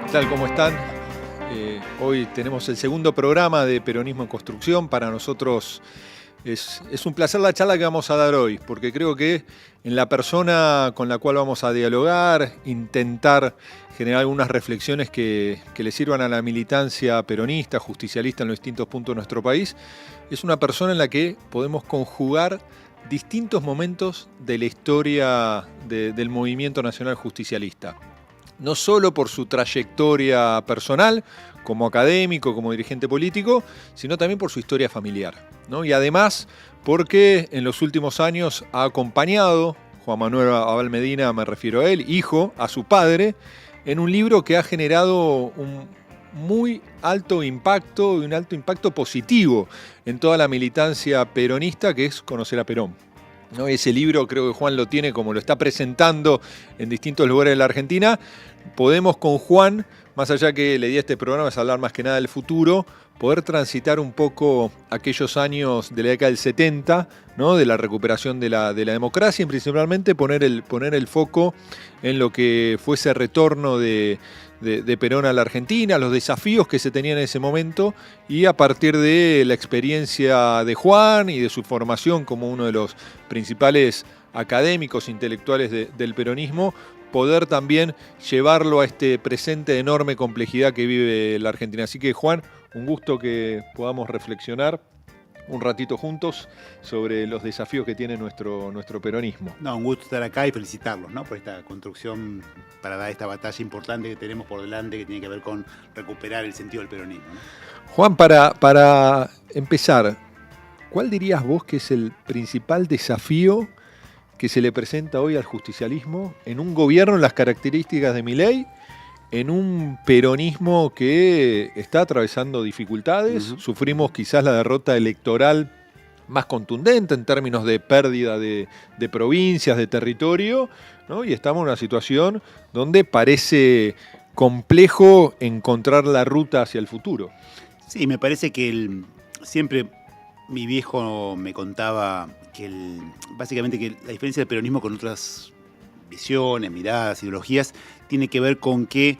¿Qué tal? ¿Cómo están? Hoy tenemos el segundo programa de Peronismo en Construcción. Para nosotros es un placer la charla que vamos a dar hoy, porque creo que en la persona con la cual vamos a dialogar, intentar generar algunas reflexiones que le sirvan a la militancia peronista, justicialista en los distintos puntos de nuestro país, es una persona en la que podemos conjugar distintos momentos de la historia del movimiento nacional justicialista. No solo por su trayectoria personal, como académico, como dirigente político, sino también por su historia familiar, ¿no? Y además porque en los últimos años ha acompañado, Juan Manuel Abal Medina, me refiero a él, hijo, a su padre, en un libro que ha generado un muy alto impacto y un alto impacto positivo en toda la militancia peronista, que es Conocer a Perón, ¿no? Ese libro creo que Juan lo tiene como lo está presentando en distintos lugares de la Argentina. Podemos con Juan, más allá que la idea de este programa es hablar más que nada del futuro, poder transitar un poco aquellos años de la década del 70, ¿no? De la recuperación de la democracia y principalmente poner el foco en lo que fue ese retorno de Perón a la Argentina, los desafíos que se tenían en ese momento, y a partir de la experiencia de Juan y de su formación como uno de los principales académicos intelectuales del peronismo, poder también llevarlo a este presente de enorme complejidad que vive la Argentina. Así que, Juan, un gusto que podamos reflexionar un ratito juntos sobre los desafíos que tiene nuestro peronismo. No, un gusto estar acá y felicitarlos, ¿no? Por esta construcción para dar esta batalla importante que tenemos por delante, que tiene que ver con recuperar el sentido del peronismo, ¿no? Juan, para empezar, ¿cuál dirías vos que es el principal desafío que se le presenta hoy al justicialismo en un gobierno en las características de Milei, en un peronismo que está atravesando dificultades? Sufrimos quizás la derrota electoral más contundente en términos de pérdida de provincias, de territorio, ¿no? Y estamos en una situación donde parece complejo encontrar la ruta hacia el futuro. Sí, me parece que siempre mi viejo me contaba que básicamente que la diferencia del peronismo con otras visiones, miradas, ideologías, tiene que ver con que,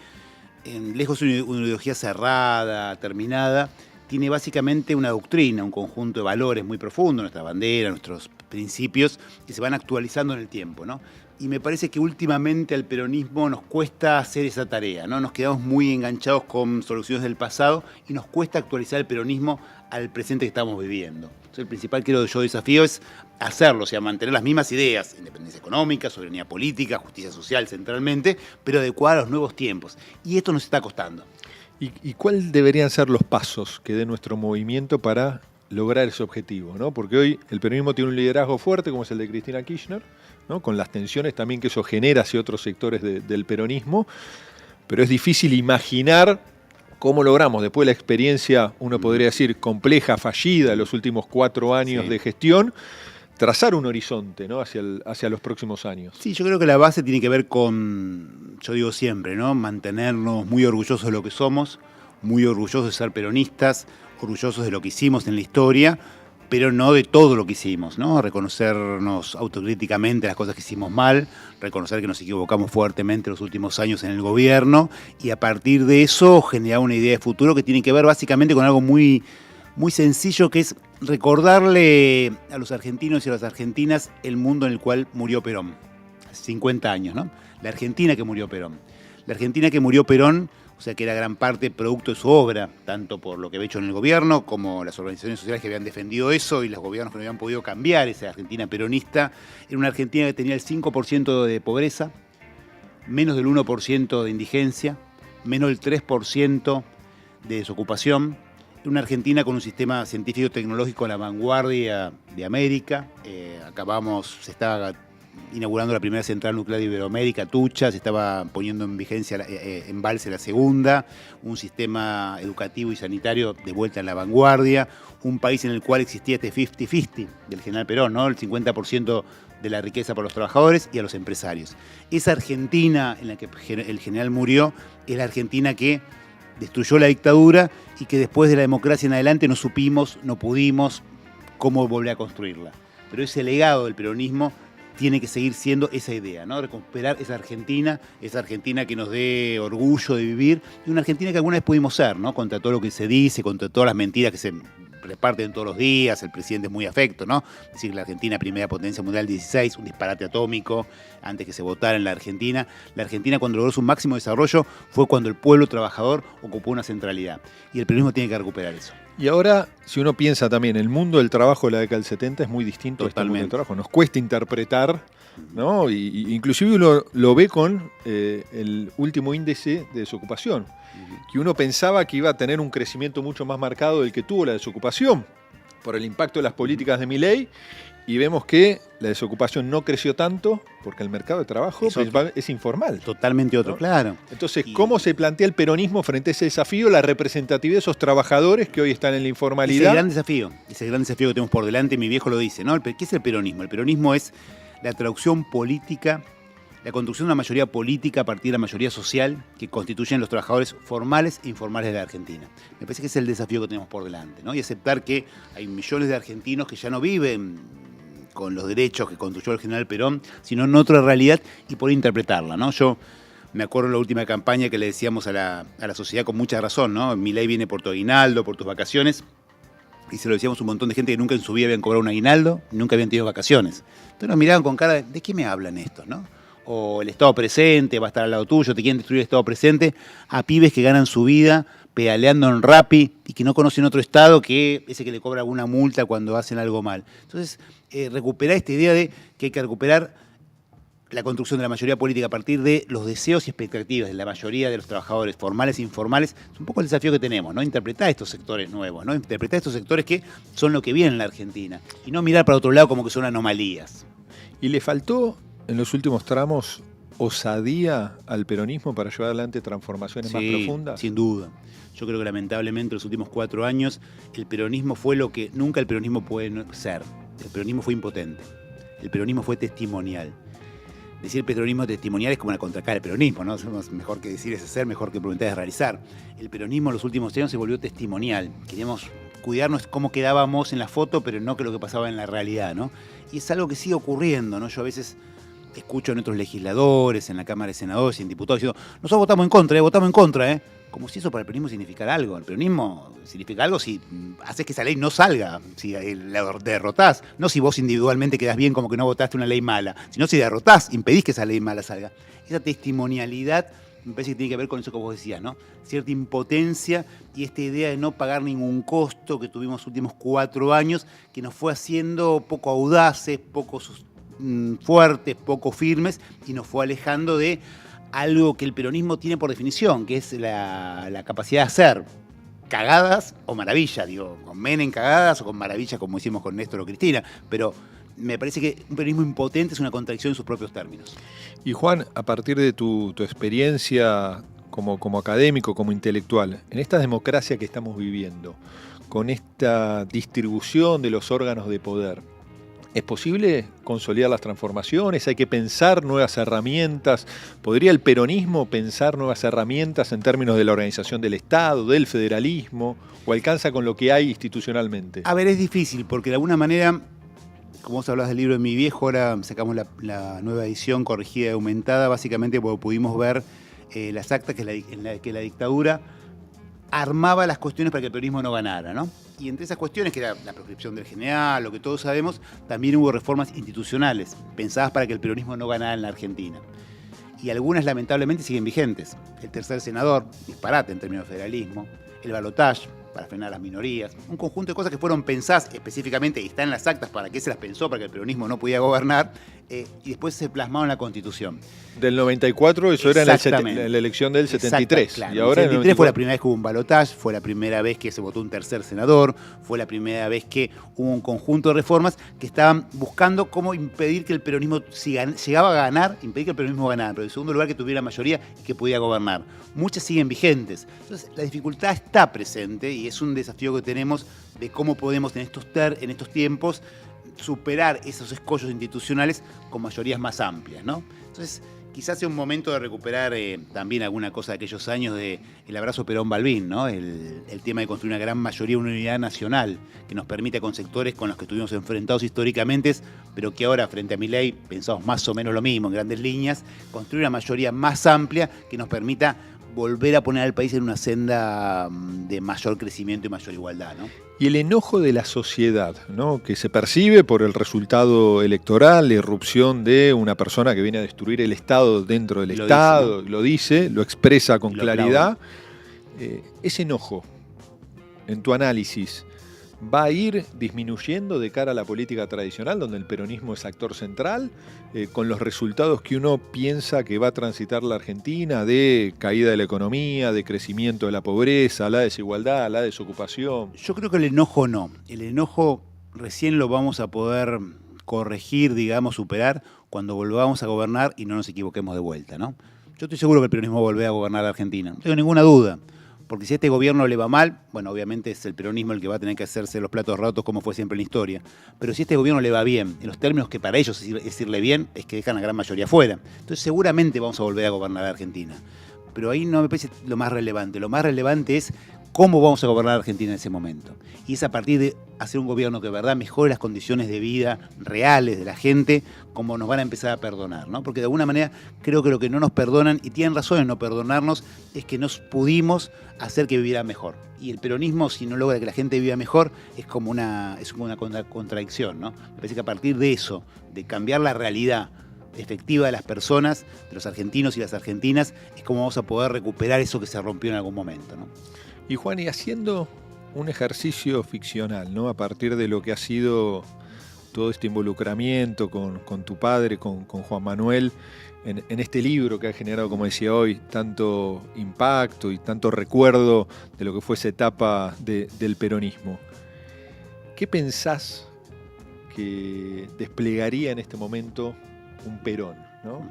lejos de una ideología cerrada, terminada, tiene básicamente una doctrina, un conjunto de valores muy profundos, nuestra bandera, nuestros principios, que se van actualizando en el tiempo, ¿no? Y me parece que últimamente al peronismo nos cuesta hacer esa tarea, ¿no? Nos quedamos muy enganchados con soluciones del pasado y nos cuesta actualizar el peronismo al presente que estamos viviendo. Entonces, el principal, creo yo, desafío es hacerlo, o sea, mantener las mismas ideas, independencia económica, soberanía política, justicia social centralmente, pero adecuada a los nuevos tiempos. Y esto nos está costando. ¿Y cuáles deberían ser los pasos que dé nuestro movimiento para lograr ese objetivo, ¿no? Porque hoy el peronismo tiene un liderazgo fuerte, como es el de Cristina Kirchner, ¿no? Con las tensiones también que eso genera hacia otros sectores del peronismo, pero es difícil imaginar cómo logramos, después de la experiencia, uno podría decir, compleja, fallida de los últimos 4 años de gestión, trazar un horizonte, ¿no? hacia los próximos años. Sí, yo creo que la base tiene que ver con, yo digo siempre, ¿no? Mantenernos muy orgullosos de lo que somos, muy orgullosos de ser peronistas, orgullosos de lo que hicimos en la historia, pero no de todo lo que hicimos, ¿no? Reconocernos autocríticamente las cosas que hicimos mal, reconocer que nos equivocamos fuertemente los últimos años en el gobierno y a partir de eso generar una idea de futuro que tiene que ver básicamente con algo muy, muy sencillo, que es recordarle a los argentinos y a las argentinas el mundo en el cual murió Perón, hace 50 años, ¿no? La Argentina que murió Perón. La Argentina que murió Perón, o sea que era gran parte producto de su obra, tanto por lo que había hecho en el gobierno, como las organizaciones sociales que habían defendido eso y los gobiernos que no habían podido cambiar esa Argentina peronista. Era una Argentina que tenía el 5% de pobreza, menos del 1% de indigencia, menos del 3% de desocupación. Era una Argentina con un sistema científico-tecnológico a la vanguardia de América. Se estaba inaugurando la primera central nuclear de Iberoamérica, Tucha, se estaba poniendo en vigencia en Balse la segunda, un sistema educativo y sanitario de vuelta en la vanguardia, un país en el cual existía este 50-50 del general Perón, ¿no? El 50% de la riqueza para los trabajadores y a los empresarios. Esa Argentina en la que el general murió es la Argentina que destruyó la dictadura y que después de la democracia en adelante no supimos, no pudimos cómo volver a construirla. Pero ese legado del peronismo tiene que seguir siendo esa idea, ¿no? Recuperar esa Argentina que nos dé orgullo de vivir, y una Argentina que alguna vez pudimos ser, ¿no? Contra todo lo que se dice, contra todas las mentiras que se reparten todos los días, el presidente es muy afecto, ¿no? Decir que la Argentina, primera potencia mundial 16, un disparate atómico, antes que se votara en la Argentina. La Argentina, cuando logró su máximo desarrollo, fue cuando el pueblo trabajador ocupó una centralidad. Y el peronismo tiene que recuperar eso. Y ahora, si uno piensa también, el mundo del trabajo de la década del 70 es muy distinto a este mundo del trabajo. Nos cuesta interpretar, ¿no? Y inclusive uno lo ve con el último índice de desocupación, que uno pensaba que iba a tener un crecimiento mucho más marcado del que tuvo la desocupación por el impacto de las políticas de Milei, y vemos que la desocupación no creció tanto porque el mercado de trabajo es informal. Totalmente otro, ¿no? Claro. Entonces, ¿cómo se plantea el peronismo frente a ese desafío, la representatividad de esos trabajadores que hoy están en la informalidad? Ese gran desafío que tenemos por delante, mi viejo lo dice, ¿no? ¿Qué es el peronismo? El peronismo es la traducción política, la construcción de una mayoría política a partir de la mayoría social que constituyen los trabajadores formales e informales de la Argentina. Me parece que ese es el desafío que tenemos por delante, ¿no? Y aceptar que hay millones de argentinos que ya no viven con los derechos que construyó el general Perón, sino en otra realidad, y poder interpretarla, ¿no? Yo me acuerdo de la última campaña que le decíamos a la sociedad con mucha razón, ¿no? Milei viene por tu aguinaldo, por tus vacaciones, y se lo decíamos a un montón de gente que nunca en su vida habían cobrado un aguinaldo, nunca habían tenido vacaciones. Entonces nos miraban con cara de qué me hablan estos, ¿no? O el Estado presente va a estar al lado tuyo, te quieren destruir el Estado presente, a pibes que ganan su vida pedaleando en Rappi y que no conocen otro Estado que ese que le cobra alguna multa cuando hacen algo mal. Entonces, recuperar esta idea de que hay que recuperar la construcción de la mayoría política a partir de los deseos y expectativas de la mayoría de los trabajadores formales e informales, es un poco el desafío que tenemos, ¿no? Interpretar estos sectores nuevos, ¿no? Interpretar estos sectores que son lo que viene en la Argentina y no mirar para otro lado como que son anomalías. ¿Y le faltó en los últimos tramos osadía al peronismo para llevar adelante transformaciones más profundas? Sin duda. Yo creo que lamentablemente en los últimos 4 años el peronismo fue lo que nunca el peronismo puede ser. El peronismo fue impotente. El peronismo fue testimonial. Decir peronismo testimonial es como una contracara del peronismo, ¿no? Mejor que decir es hacer, mejor que prometer es realizar. El peronismo en los últimos años se volvió testimonial. Queríamos cuidarnos cómo quedábamos en la foto, pero no que lo que pasaba en la realidad, ¿no? Y es algo que sigue ocurriendo, ¿no? Yo a veces escucho en otros legisladores, en la Cámara de Senadores y en diputados, diciendo, nosotros votamos en contra, como si eso para el peronismo significara algo. El peronismo significa algo si haces que esa ley no salga, si la derrotás, no si vos individualmente quedás bien como que no votaste una ley mala, sino si derrotás, impedís que esa ley mala salga. Esa testimonialidad me parece que tiene que ver con eso que vos decías, ¿no? Cierta impotencia y esta idea de no pagar ningún costo que tuvimos los últimos 4 años, que nos fue haciendo poco audaces, poco fuertes, poco firmes, y nos fue alejando de algo que el peronismo tiene por definición, que es la capacidad de hacer cagadas o maravillas, digo, con Menem cagadas o con maravillas como hicimos con Néstor o Cristina, pero me parece que un peronismo impotente es una contradicción en sus propios términos. Y Juan, a partir de tu experiencia como académico, como intelectual, en esta democracia que estamos viviendo, con esta distribución de los órganos de poder, ¿es posible consolidar las transformaciones? ¿Hay que pensar nuevas herramientas? ¿Podría el peronismo pensar nuevas herramientas en términos de la organización del Estado, del federalismo? ¿O alcanza con lo que hay institucionalmente? A ver, es difícil, porque de alguna manera, como vos hablás del libro de mi viejo, ahora sacamos la nueva edición corregida y aumentada, básicamente porque pudimos ver las actas en la que la dictadura armaba las cuestiones para que el peronismo no ganara, ¿no? Y entre esas cuestiones, que era la proscripción del general, lo que todos sabemos, también hubo reformas institucionales pensadas para que el peronismo no ganara en la Argentina. Y algunas lamentablemente siguen vigentes. El tercer senador, disparate en términos de federalismo, el balotaje para frenar a las minorías, un conjunto de cosas que fueron pensadas específicamente y están en las actas para qué se las pensó, para que el peronismo no podía gobernar, y después se plasmaron en la Constitución. Del 94, eso era en la elección del 73. Claro. Y ahora el 73 fue la primera vez que hubo un balotaje, fue la primera vez que se votó un tercer senador, fue la primera vez que hubo un conjunto de reformas que estaban buscando cómo impedir que el peronismo, si llegaba a ganar, impedir que el peronismo ganara, pero en segundo lugar que tuviera mayoría y que pudiera gobernar. Muchas siguen vigentes. Entonces la dificultad está presente y es un desafío que tenemos de cómo podemos en estos tiempos superar esos escollos institucionales con mayorías más amplias, ¿no? Entonces, Quizás sea un momento de recuperar también alguna cosa de aquellos años de el abrazo Perón-Balbín, ¿no? El tema de construir una gran mayoría, una unidad nacional que nos permita con sectores con los que estuvimos enfrentados históricamente, pero que ahora frente a Milei pensamos más o menos lo mismo en grandes líneas, construir una mayoría más amplia que nos permita volver a poner al país en una senda de mayor crecimiento y mayor igualdad, ¿no? Y el enojo de la sociedad, ¿no? Que se percibe por el resultado electoral, la irrupción de una persona que viene a destruir el Estado dentro del Estado, lo dice, lo expresa con claridad. Ese enojo, en tu análisis, ¿va a ir disminuyendo de cara a la política tradicional, donde el peronismo es actor central, con los resultados que uno piensa que va a transitar la Argentina, de caída de la economía, de crecimiento de la pobreza, la desigualdad, la desocupación? Yo creo que el enojo no. El enojo recién lo vamos a poder corregir, digamos, superar, cuando volvamos a gobernar y no nos equivoquemos de vuelta, ¿no? Yo estoy seguro que el peronismo volverá a gobernar la Argentina, no tengo ninguna duda. Porque si a este gobierno le va mal, bueno, obviamente es el peronismo el que va a tener que hacerse los platos rotos como fue siempre en la historia. Pero si a este gobierno le va bien, en los términos que para ellos es decirle bien, es que dejan a la gran mayoría fuera. Entonces seguramente vamos a volver a gobernar la Argentina. Pero ahí no me parece lo más relevante. Lo más relevante es cómo vamos a gobernar la Argentina en ese momento. Y es a partir de hacer un gobierno que de verdad mejore las condiciones de vida reales de la gente, como nos van a empezar a perdonar, ¿no? Porque de alguna manera creo que lo que no nos perdonan, y tienen razón en no perdonarnos, es que nos pudimos hacer que viviera mejor. Y el peronismo, si no logra que la gente viva mejor, es como una contradicción, ¿no? Me parece que a partir de eso, de cambiar la realidad efectiva de las personas, de los argentinos y las argentinas, es como vamos a poder recuperar eso que se rompió en algún momento, ¿no? Y Juan, y haciendo un ejercicio ficcional, ¿no? A partir de lo que ha sido todo este involucramiento con tu padre, con Juan Manuel, en este libro que ha generado, como decía hoy, tanto impacto y tanto recuerdo de lo que fue esa etapa del peronismo. ¿Qué pensás que desplegaría en este momento un Perón, ¿no?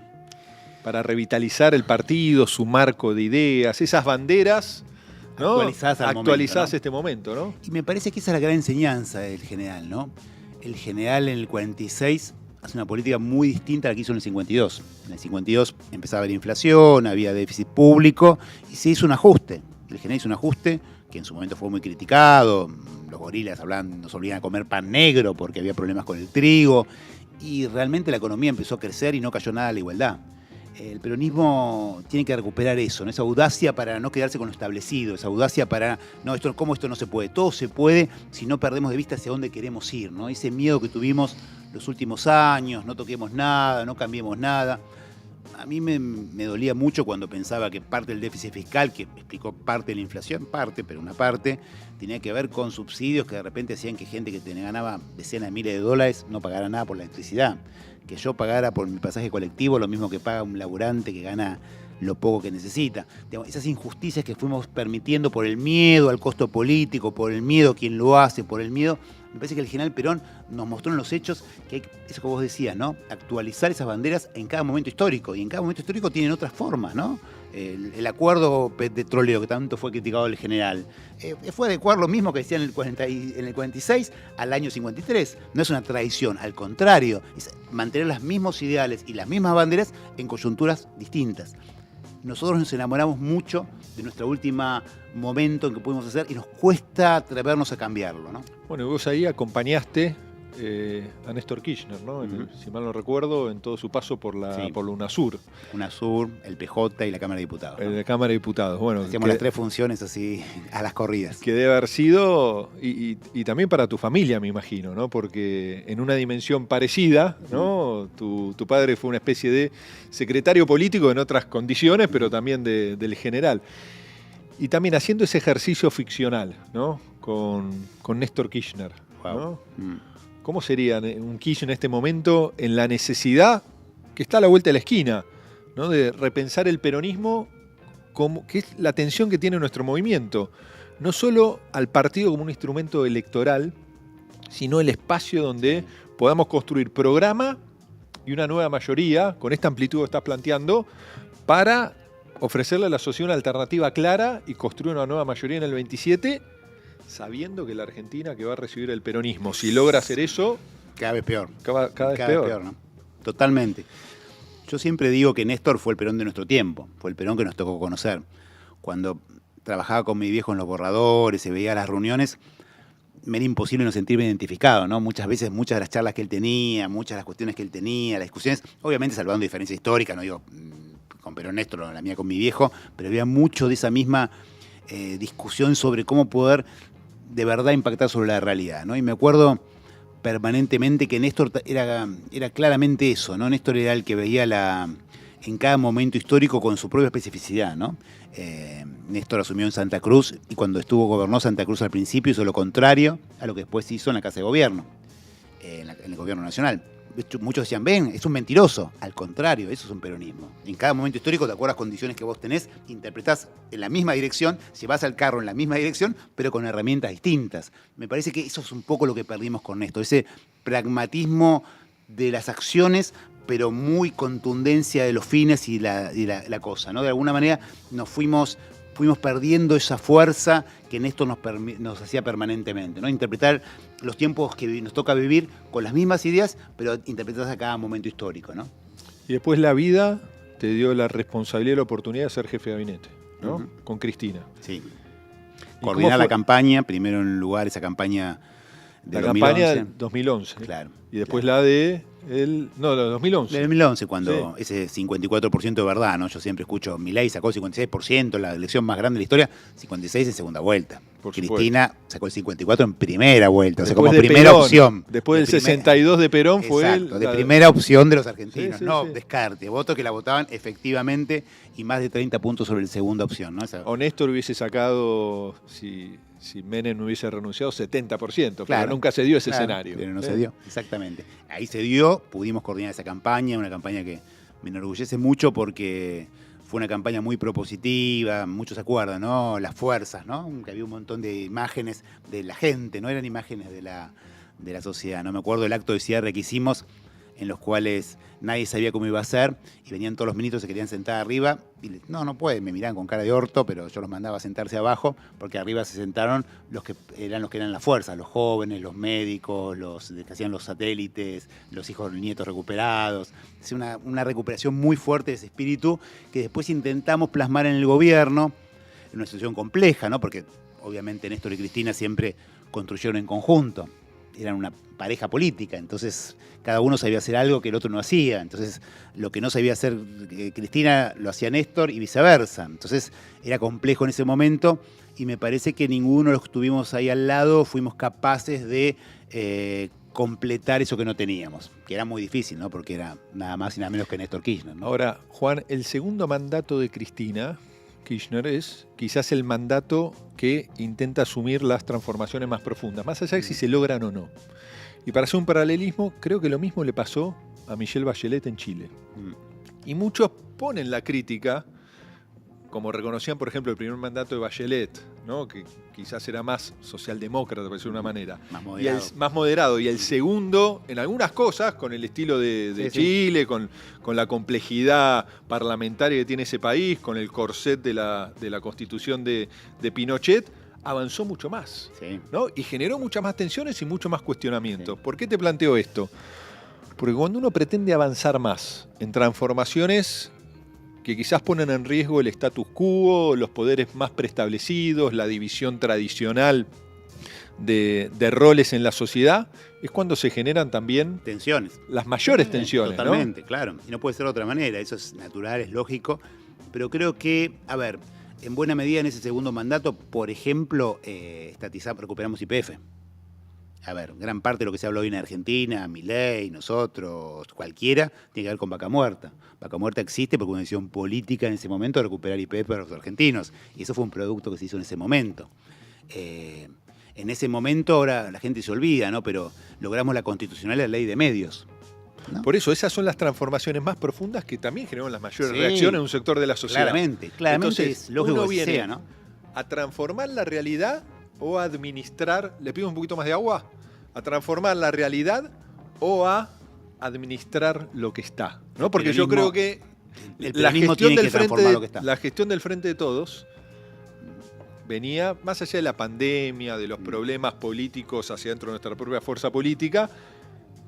Para revitalizar el partido, su marco de ideas, esas banderas, ¿no? Actualizadas este momento, ¿no? Y me parece que esa es la gran enseñanza del general, ¿no? El general en el 46 hace una política muy distinta a la que hizo en el 52. En el 52 empezaba a haber inflación, había déficit público y se hizo un ajuste. El general hizo un ajuste que en su momento fue muy criticado. Los gorilas nos obligaban a comer pan negro porque había problemas con el trigo. Y realmente la economía empezó a crecer y no cayó nada a la igualdad. El peronismo tiene que recuperar eso, ¿no? Esa audacia para no quedarse con lo establecido, esa audacia para, no, ¿cómo esto no se puede? Todo se puede si no perdemos de vista hacia dónde queremos ir, ¿no? Ese miedo que tuvimos los últimos años, no toquemos nada, no cambiemos nada. A mí me dolía mucho cuando pensaba que parte del déficit fiscal, que explicó parte de la inflación, pero una parte, tenía que ver con subsidios que de repente hacían que gente que ganaba decenas de miles de dólares no pagara nada por la electricidad. Que yo pagara por mi pasaje colectivo lo mismo que paga un laburante que gana lo poco que necesita. Esas injusticias que fuimos permitiendo por el miedo al costo político, por el miedo a quien lo hace, por el miedo. Me parece que el general Perón nos mostró en los hechos que hay, eso que vos decías, ¿no? Actualizar esas banderas en cada momento histórico. Y en cada momento histórico tienen otras formas, ¿no? El acuerdo petrolero que tanto fue criticado el general, fue adecuar lo mismo que decía en el 46 al año 53. No es una traición, al contrario, es mantener los mismos ideales y las mismas banderas en coyunturas distintas. Nosotros nos enamoramos mucho de nuestro último momento en que pudimos hacer y nos cuesta atrevernos a cambiarlo, ¿no? Bueno, vos ahí acompañaste a Néstor Kirchner, ¿no? Si mal no recuerdo, en todo su paso por la UNASUR. UNASUR, el PJ y la Cámara de Diputados, ¿no? La Cámara de Diputados, bueno. Hacíamos las tres funciones así a las corridas. Que debe haber sido, y también para tu familia, me imagino, ¿no? Porque en una dimensión parecida, ¿no? Tu padre fue una especie de secretario político en otras condiciones, pero también del general. Y también haciendo ese ejercicio ficcional, ¿no? Con Néstor Kirchner, ¿no? ¿Cómo sería un Kirchner en este momento en la necesidad que está a la vuelta de la esquina, ¿no? De repensar el peronismo, que es la tensión que tiene nuestro movimiento? No solo al partido como un instrumento electoral, sino el espacio donde podamos construir programa y una nueva mayoría, con esta amplitud que estás planteando, para ofrecerle a la sociedad una alternativa clara y construir una nueva mayoría en el 27, sabiendo que la Argentina que va a recibir el peronismo, si logra hacer eso, cada vez peor. Cada vez peor, ¿no? Totalmente. Yo siempre digo que Néstor fue el Perón de nuestro tiempo, fue el Perón que nos tocó conocer. Cuando trabajaba con mi viejo en los borradores, se veía las reuniones, me era imposible no sentirme identificado, ¿no? Muchas veces, muchas de las charlas que él tenía, muchas de las cuestiones que él tenía, las discusiones, obviamente salvando diferencias históricas, no digo con Perón Néstor, la mía con mi viejo, pero había mucho de esa misma discusión sobre cómo poder de verdad impactar sobre la realidad, ¿no? Y me acuerdo permanentemente que Néstor era claramente eso, ¿no? Néstor era el que veía en cada momento histórico con su propia especificidad, ¿no? Néstor asumió en Santa Cruz y cuando gobernó Santa Cruz al principio hizo lo contrario a lo que después hizo en la Casa de Gobierno, en el Gobierno Nacional. Muchos decían, ven, es un mentiroso. Al contrario, eso es un peronismo. En cada momento histórico te acuerdas condiciones que vos tenés, interpretás en la misma dirección, llevás al carro en la misma dirección, pero con herramientas distintas. Me parece que eso es un poco lo que perdimos con Néstor, ese pragmatismo de las acciones, pero muy contundencia de los fines y la cosa, ¿no? De alguna manera nos fuimos perdiendo esa fuerza que Néstor nos hacía permanentemente, ¿no? Interpretar los tiempos que nos toca vivir con las mismas ideas, pero interpretadas a cada momento histórico, ¿no? Y después la vida te dio la responsabilidad y la oportunidad de ser jefe de gabinete, ¿no? Con Cristina. Sí. Coordinar la campaña, primero en lugar esa campaña de 2011. La campaña del 2011. Claro. Y después la de... la de 2011. De 2011, cuando ese 54% de verdad, ¿no? Yo siempre escucho, Milei sacó el 56%, la elección más grande de la historia, 56% en segunda vuelta. Cristina sacó el 54% en primera vuelta, después o sea, como de primera Perón, opción. Después del 62 de Perón fue de primera opción de los argentinos, sí, no sí. descarte, votos que la votaban efectivamente y más de 30 puntos sobre la segunda opción, ¿no? O Néstor hubiese sacado, si Menem no hubiese renunciado, 70%, Claro, pero nunca se dio ese escenario. Pero no se dio, exactamente. Ahí se dio, pudimos coordinar esa campaña, una campaña que me enorgullece mucho porque fue una campaña muy propositiva, muchos se acuerdan, ¿no? Las fuerzas, ¿no? Que había un montón de imágenes de la gente, no eran imágenes de la sociedad, ¿no? Me acuerdo del acto de cierre que hicimos, en los cuales nadie sabía cómo iba a ser, y venían todos los ministros, se querían sentar arriba, y no pueden, me miraban con cara de orto, pero yo los mandaba a sentarse abajo, porque arriba se sentaron los que eran las fuerzas, los jóvenes, los médicos, los que hacían los satélites, los hijos, nietos recuperados. Es una recuperación muy fuerte de ese espíritu, que después intentamos plasmar en el gobierno, en una situación compleja, ¿no? Porque obviamente Néstor y Cristina siempre construyeron en conjunto, eran una pareja política, entonces cada uno sabía hacer algo que el otro no hacía, entonces lo que no sabía hacer Cristina lo hacía Néstor y viceversa, entonces era complejo en ese momento y me parece que ninguno de los que estuvimos ahí al lado fuimos capaces de completar eso que no teníamos, que era muy difícil, ¿no? Porque era nada más y nada menos que Néstor Kirchner, ¿no? Ahora, Juan, el segundo mandato de Cristina Kirchner es quizás el mandato que intenta asumir las transformaciones más profundas, más allá de si se logran o no. Y para hacer un paralelismo, creo que lo mismo le pasó a Michelle Bachelet en Chile. Y muchos ponen la crítica, como reconocían, por ejemplo, el primer mandato de Bachelet, ¿no? Que quizás era más socialdemócrata, por decirlo de una manera. Más moderado. Más moderado. Y el segundo, en algunas cosas, con el estilo de Chile, con la complejidad parlamentaria que tiene ese país, con el corset de la constitución de Pinochet, avanzó mucho más, ¿no? Y generó muchas más tensiones y mucho más cuestionamientos. ¿Por qué te planteo esto? Porque cuando uno pretende avanzar más en transformaciones que quizás ponen en riesgo el status quo, los poderes más preestablecidos, la división tradicional de roles en la sociedad, es cuando se generan también tensiones. Las mayores tensiones. Totalmente, ¿no? Claro. Y no puede ser de otra manera, eso es natural, es lógico. Pero creo que, a ver, en buena medida en ese segundo mandato, por ejemplo, recuperamos YPF. A ver, gran parte de lo que se habla hoy en Argentina, Milei, nosotros, cualquiera, tiene que ver con Vaca Muerta. Vaca Muerta existe porque una decisión política en ese momento de recuperar YPF para los argentinos. Y eso fue un producto que se hizo en ese momento. En ese momento ahora la gente se olvida, ¿no? Pero logramos la constitucional ley de medios, ¿no? Por eso, esas son las transformaciones más profundas que también generaron las mayores reacciones en un sector de la sociedad. Claramente. Entonces, es lógico uno que viene sea, ¿no? A transformar la realidad o a administrar, ¿le pido un poquito más de agua? A transformar la realidad o a administrar lo que está, ¿no? Porque yo creo que la gestión del Frente de Todos venía, más allá de la pandemia, de los problemas políticos hacia dentro de nuestra propia fuerza política,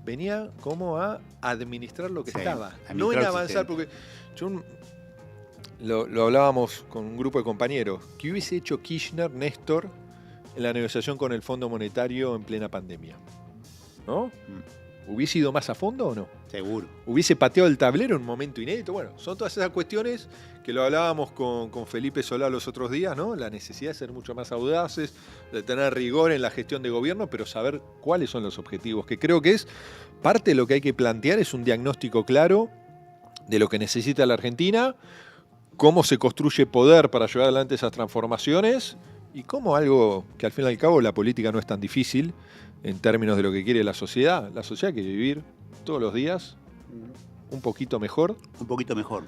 venía como a administrar lo que Sí, estaba, administrar no en el avanzar, sistema. porque yo lo hablábamos con un grupo de compañeros. ¿Qué hubiese hecho Kirchner, Néstor, en la negociación con el Fondo Monetario en plena pandemia? ¿No? ¿Hubiese ido más a fondo o no? Seguro. ¿Hubiese pateado el tablero en un momento inédito? Bueno, son todas esas cuestiones que lo hablábamos con Felipe Solá los otros días, ¿no? La necesidad de ser mucho más audaces, de tener rigor en la gestión de gobierno, pero saber cuáles son los objetivos, que creo que es parte de lo que hay que plantear, es un diagnóstico claro de lo que necesita la Argentina, cómo se construye poder para llevar adelante esas transformaciones y cómo algo que al fin y al cabo la política no es tan difícil en términos de lo que quiere la sociedad. La sociedad quiere vivir todos los días un poquito mejor. Un poquito mejor.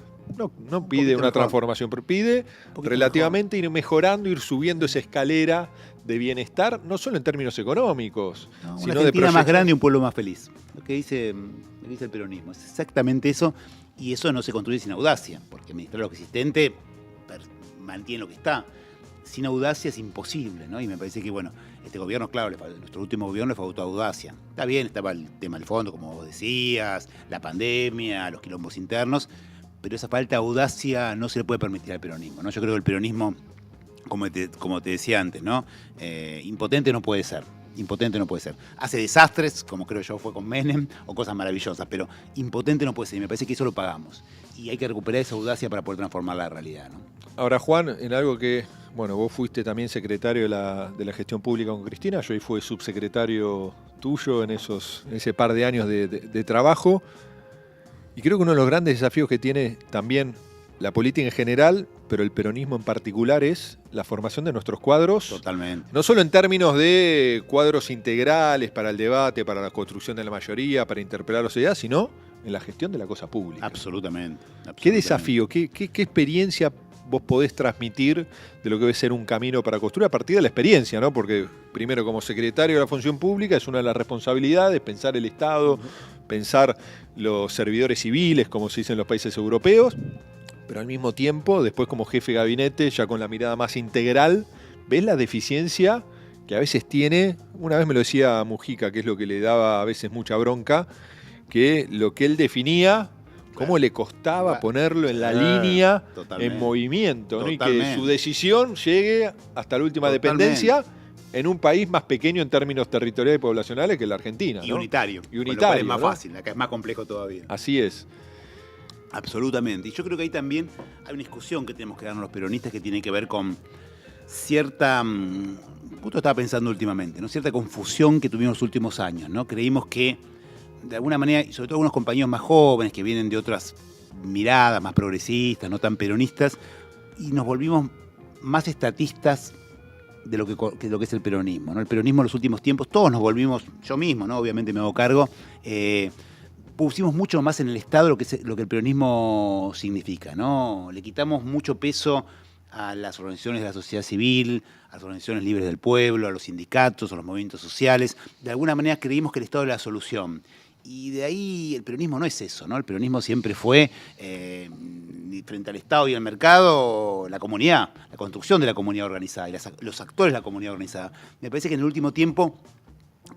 No pide una transformación, pero pide relativamente ir mejorando, ir subiendo esa escalera de bienestar, no solo en términos económicos, No, sino una de Argentina más proyectos. grande y un pueblo más feliz. Lo que dice el peronismo. Es exactamente eso. Y eso no se construye sin audacia, porque administrar lo existente mantiene lo que está. Sin audacia es imposible, ¿no? Y me parece que, bueno, este gobierno, claro, nuestro último gobierno le faltó audacia. Está bien, estaba el tema del fondo, como vos decías, la pandemia, los quilombos internos, pero esa falta de audacia no se le puede permitir al peronismo, ¿no? Yo creo que el peronismo, como te decía antes, ¿no? Impotente no puede ser. Impotente no puede ser. Hace desastres, como creo yo fue con Menem, o cosas maravillosas, pero impotente no puede ser. Y me parece que eso lo pagamos. Y hay que recuperar esa audacia para poder transformar la realidad, ¿no? Ahora, Juan, en algo que, bueno, vos fuiste también secretario de la gestión pública con Cristina, yo ahí fui subsecretario tuyo en ese par de años de trabajo. Y creo que uno de los grandes desafíos que tiene también la política en general, pero el peronismo en particular, es la formación de nuestros cuadros. Totalmente. No solo en términos de cuadros integrales para el debate, para la construcción de la mayoría, para interpelar a la sociedad, sino en la gestión de la cosa pública. Absolutamente. ¿Qué desafío, qué experiencia vos podés transmitir de lo que debe ser un camino para construir a partir de la experiencia, ¿no? Porque primero, como secretario de la función pública, es una de las responsabilidades pensar el Estado, pensar los servidores civiles, como se dice en los países europeos, pero al mismo tiempo, después como jefe de gabinete, ya con la mirada más integral, ves la deficiencia que a veces tiene. Una vez me lo decía Mujica, que es lo que le daba a veces mucha bronca, que lo que él definía, cómo le costaba ponerlo en la línea, en movimiento, ¿no? Y que su decisión llegue hasta la última dependencia en un país más pequeño en términos territoriales y poblacionales que la Argentina, ¿no? Y unitario. Y unitario, con lo cual es más ¿no? fácil, acá es más complejo todavía. Así es. Absolutamente. Y yo creo que ahí también hay una discusión que tenemos que darnos los peronistas que tiene que ver con cierta, justo estaba pensando últimamente, ¿no? Cierta confusión que tuvimos los últimos años, ¿no? Creímos que, de alguna manera, y sobre todo algunos compañeros más jóvenes que vienen de otras miradas, más progresistas, no tan peronistas, y nos volvimos más estatistas de lo que es el peronismo, ¿no? El peronismo en los últimos tiempos, todos nos volvimos, yo mismo, ¿no? Obviamente me hago cargo, pusimos mucho más en el Estado lo que el peronismo significa, ¿no? Le quitamos mucho peso a las organizaciones de la sociedad civil, a las organizaciones libres del pueblo, a los sindicatos, a los movimientos sociales. De alguna manera creímos que el Estado era la solución. Y de ahí el peronismo no es eso, ¿no? El peronismo siempre fue, frente al Estado y al mercado, la comunidad, la construcción de la comunidad organizada y los actores de la comunidad organizada. Me parece que en el último tiempo,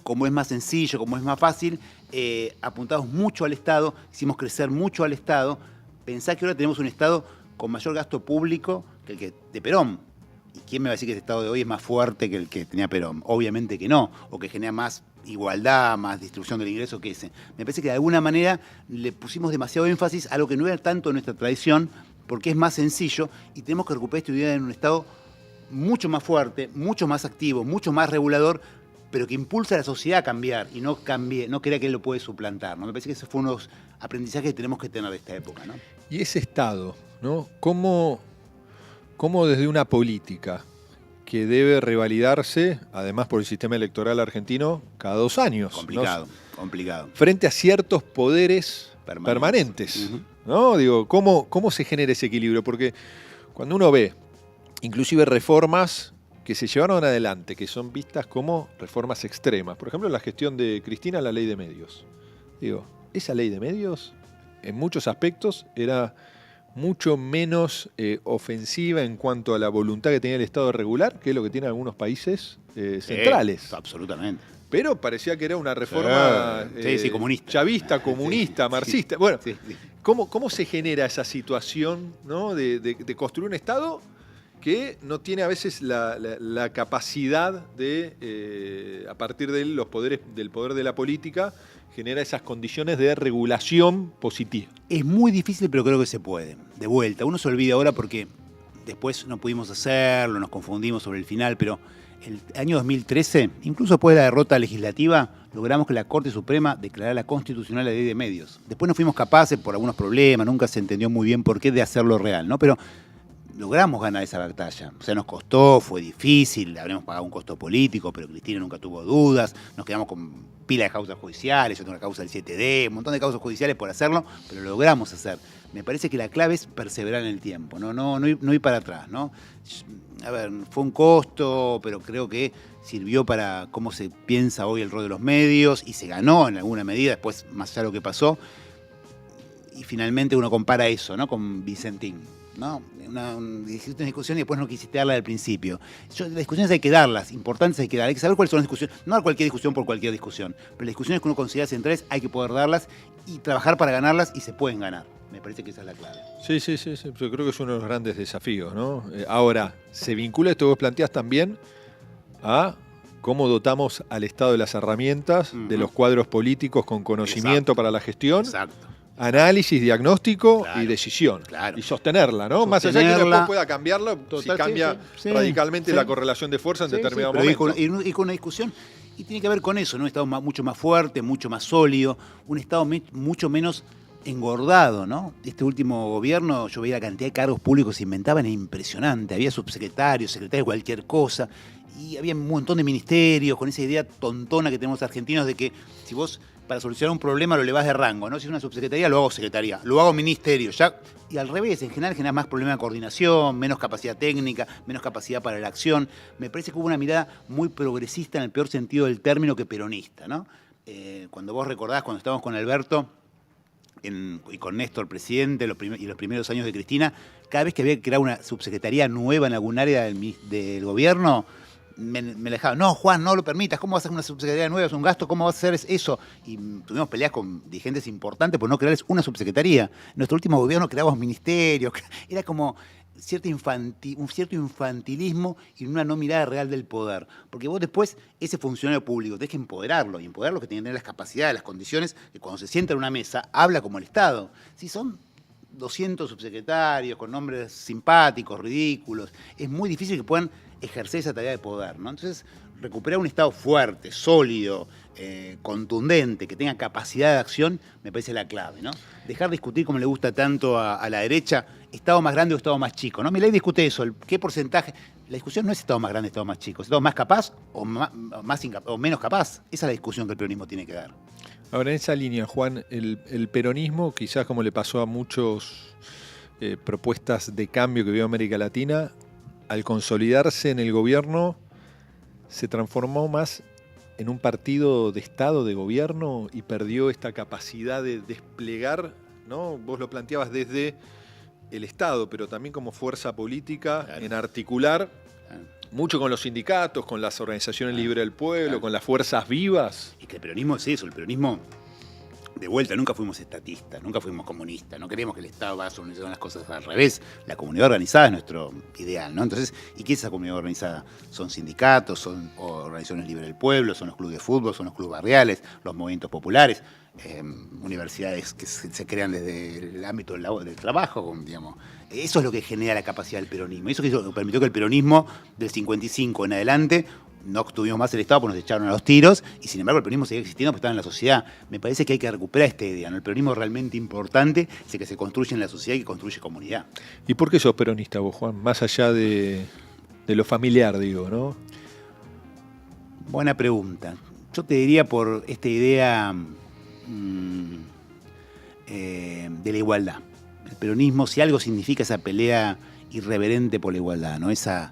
como es más sencillo, como es más fácil, apuntamos mucho al Estado, hicimos crecer mucho al Estado. Pensá que ahora tenemos un Estado con mayor gasto público que el que de Perón. ¿Y quién me va a decir que el Estado de hoy es más fuerte que el que tenía Perón? Obviamente que no, o que genera más igualdad, más distribución del ingreso que ese. Me parece que de alguna manera le pusimos demasiado énfasis a lo que no era tanto nuestra tradición, porque es más sencillo, y tenemos que recuperar esta idea en un Estado mucho más fuerte, mucho más activo, mucho más regulador, pero que impulsa a la sociedad a cambiar y no crea que él lo puede suplantar, ¿no? Me parece que ese fue uno de los aprendizajes que tenemos que tener de esta época, ¿no? Y ese Estado, ¿no? ¿Cómo desde una política que debe revalidarse, además por el sistema electoral argentino, cada 2 años? Complicado, ¿no? complicado. Frente a ciertos poderes permanentes, ¿no? Digo, ¿cómo se genera ese equilibrio? Porque cuando uno ve, inclusive reformas que se llevaron adelante, que son vistas como reformas extremas, por ejemplo, la gestión de Cristina, la ley de medios. Digo, esa ley de medios, en muchos aspectos, era mucho menos ofensiva en cuanto a la voluntad que tenía el Estado de regular, que es lo que tienen algunos países centrales. Absolutamente. pero parecía que era una reforma sí, comunista. chavista, comunista, marxista. Bueno, sí. ¿cómo se genera esa situación, ¿no? de construir un Estado que no tiene a veces la capacidad de, a partir de él, del poder de la política, genera esas condiciones de regulación positiva? Es muy difícil, pero creo que se puede. De vuelta, uno se olvida ahora porque después no pudimos hacerlo, nos confundimos sobre el final, pero el año 2013, incluso después de la derrota legislativa, logramos que la Corte Suprema declarara constitucional la ley de medios. Después no fuimos capaces, por algunos problemas, nunca se entendió muy bien por qué, de hacerlo real, ¿no? Pero logramos ganar esa batalla. O sea, nos costó, fue difícil, habremos pagado un costo político, pero Cristina nunca tuvo dudas, nos quedamos con pila de causas judiciales, yo tengo la causa del 7D, un montón de causas judiciales por hacerlo, pero lo logramos hacer. Me parece que la clave es perseverar en el tiempo, no ir para atrás, ¿no? A ver, fue un costo, pero creo que sirvió para cómo se piensa hoy el rol de los medios y se ganó en alguna medida, después más allá de lo que pasó. Y finalmente uno compara eso, ¿no? Con Vicentín, ¿no? Hiciste una discusión y después no quisiste darla al principio. Las discusiones hay que darlas, importantes hay que dar. Hay que saber cuáles son las discusiones. No dar cualquier discusión por cualquier discusión, pero las discusiones que uno considera centrales hay que poder darlas y trabajar para ganarlas, y se pueden ganar. Me parece que esa es la clave. Sí. Yo creo que es uno de los grandes desafíos, ¿no? Ahora, se vincula esto que vos planteás también a cómo dotamos al Estado de las herramientas, de los cuadros políticos con conocimiento para la gestión. Exacto. Análisis, diagnóstico, claro, y decisión. Claro. Y sostenerla, ¿no? Más allá de que después pueda cambiarla, si cambia radicalmente la correlación de fuerza en determinado momento. Y con una discusión. Y tiene que ver con eso, ¿no? Un Estado mucho más fuerte, mucho más sólido, un Estado mucho menos engordado, ¿no? Este último gobierno, yo veía la cantidad de cargos públicos que se inventaban, era impresionante. Había subsecretarios, secretarios de cualquier cosa, y había un montón de ministerios con esa idea tontona que tenemos argentinos de que si vos para solucionar un problema lo elevás de rango, ¿no? Si es una subsecretaría, lo hago secretaría, lo hago ministerio, ya. Y al revés, en general genera más problema de coordinación, menos capacidad técnica, menos capacidad para la acción. Me parece que hubo una mirada muy progresista en el peor sentido del término que peronista, ¿no? Cuando vos recordás, cuando estábamos con Alberto y con Néstor, presidente, y los primeros años de Cristina, cada vez que había que crear una subsecretaría nueva en algún área del gobierno, me dejaba, no, Juan, no lo permitas, ¿cómo vas a hacer una subsecretaría nueva? Es un gasto, ¿cómo vas a hacer eso? Y tuvimos peleas con dirigentes importantes por no crearles una subsecretaría. En nuestro último gobierno creamos ministerios, era como un cierto infantilismo y una no mirada real del poder. Porque vos después, ese funcionario público, tenés que empoderarlo, y empoderarlo que tiene que tener las capacidades, las condiciones, que cuando se sienta en una mesa, habla como el Estado. Si son 200 subsecretarios con nombres simpáticos, ridículos, es muy difícil que puedan ejercer esa tarea de poder, ¿no? Entonces, recuperar un Estado fuerte, sólido, contundente, que tenga capacidad de acción, me parece la clave, ¿no? Dejar de discutir, como le gusta tanto a la derecha, Estado más grande o Estado más chico, ¿no? Milei discute eso, qué porcentaje. La discusión no es Estado más grande, Estado más chico, es Estado más capaz o menos capaz. Esa es la discusión que el peronismo tiene que dar. Ahora, en esa línea, Juan, el peronismo, quizás como le pasó a muchos propuestas de cambio que vio América Latina, al consolidarse en el gobierno, se transformó más en un partido de Estado, de gobierno, y perdió esta capacidad de desplegar, ¿no? Vos lo planteabas desde el Estado, pero también como fuerza política, claro, en articular mucho con los sindicatos, con las organizaciones libres del pueblo, con las fuerzas vivas. Y que el peronismo es eso, el peronismo, de vuelta, nunca fuimos estatistas, nunca fuimos comunistas, no queremos que el Estado vaya a solucionar las cosas al revés. La comunidad organizada es nuestro ideal, ¿no? Entonces, ¿y qué es esa comunidad organizada? Son sindicatos, son organizaciones libres del pueblo, son los clubes de fútbol, son los clubes barriales, los movimientos populares, universidades que se crean desde el ámbito del trabajo, digamos. Eso es lo que genera la capacidad del peronismo. Eso que permitió que el peronismo del 55 en adelante no tuvimos más el Estado porque nos echaron a los tiros, y sin embargo el peronismo sigue existiendo porque estaba en la sociedad. Me parece que hay que recuperar esta idea, ¿no? El peronismo es realmente importante, es el que se construye en la sociedad y que construye comunidad. ¿Y por qué sos peronista vos, Juan? Más allá de lo familiar, digo, ¿no? Buena pregunta. Yo te diría por esta idea de la igualdad. El peronismo, si algo significa, esa pelea irreverente por la igualdad, ¿no? Esa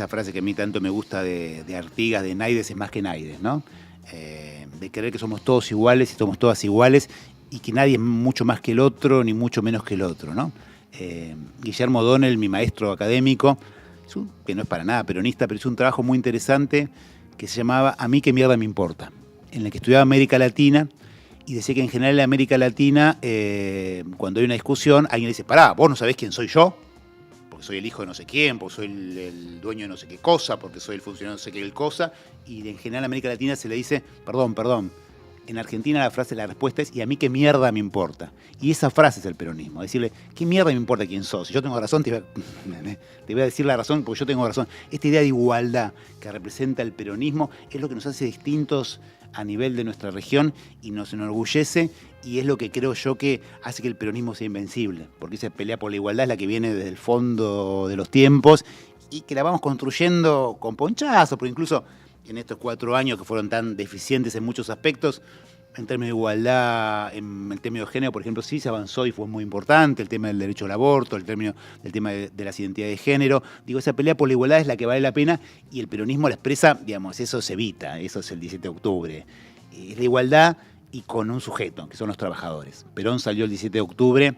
frase que a mí tanto me gusta de Artigas, de Naides es más que Naides, ¿no? De creer que somos todos iguales y somos todas iguales, y que nadie es mucho más que el otro ni mucho menos que el otro, ¿no? Guillermo O'Donnell, mi maestro académico, que no es para nada peronista, pero hizo un trabajo muy interesante que se llamaba A mí qué mierda me importa. en el que estudiaba América Latina, y decía que en general en América Latina, cuando hay una discusión, alguien le dice, pará, vos no sabés quién soy yo, porque soy el hijo de no sé quién, porque soy el dueño de no sé qué cosa, porque soy el funcionario de no sé qué cosa, y en general en América Latina se le dice, perdón. En Argentina la respuesta es, ¿y a mí qué mierda me importa? Y esa frase es el peronismo, decirle, ¿qué mierda me importa quién sos? Si yo tengo razón, te voy a decir la razón porque yo tengo razón. Esta idea de igualdad que representa el peronismo es lo que nos hace distintos a nivel de nuestra región y nos enorgullece, y es lo que creo yo que hace que el peronismo sea invencible, porque esa pelea por la igualdad es la que viene desde el fondo de los tiempos y que la vamos construyendo con ponchazos, porque incluso en estos 4 años que fueron tan deficientes en muchos aspectos, en términos de igualdad, en el término de género, por ejemplo, sí se avanzó y fue muy importante, el tema del derecho al aborto, el tema de las identidades de género. Digo, esa pelea por la igualdad es la que vale la pena, y el peronismo la expresa, digamos, eso se evita, eso es el 17 de octubre. Es la igualdad y con un sujeto, que son los trabajadores. Perón salió el 17 de octubre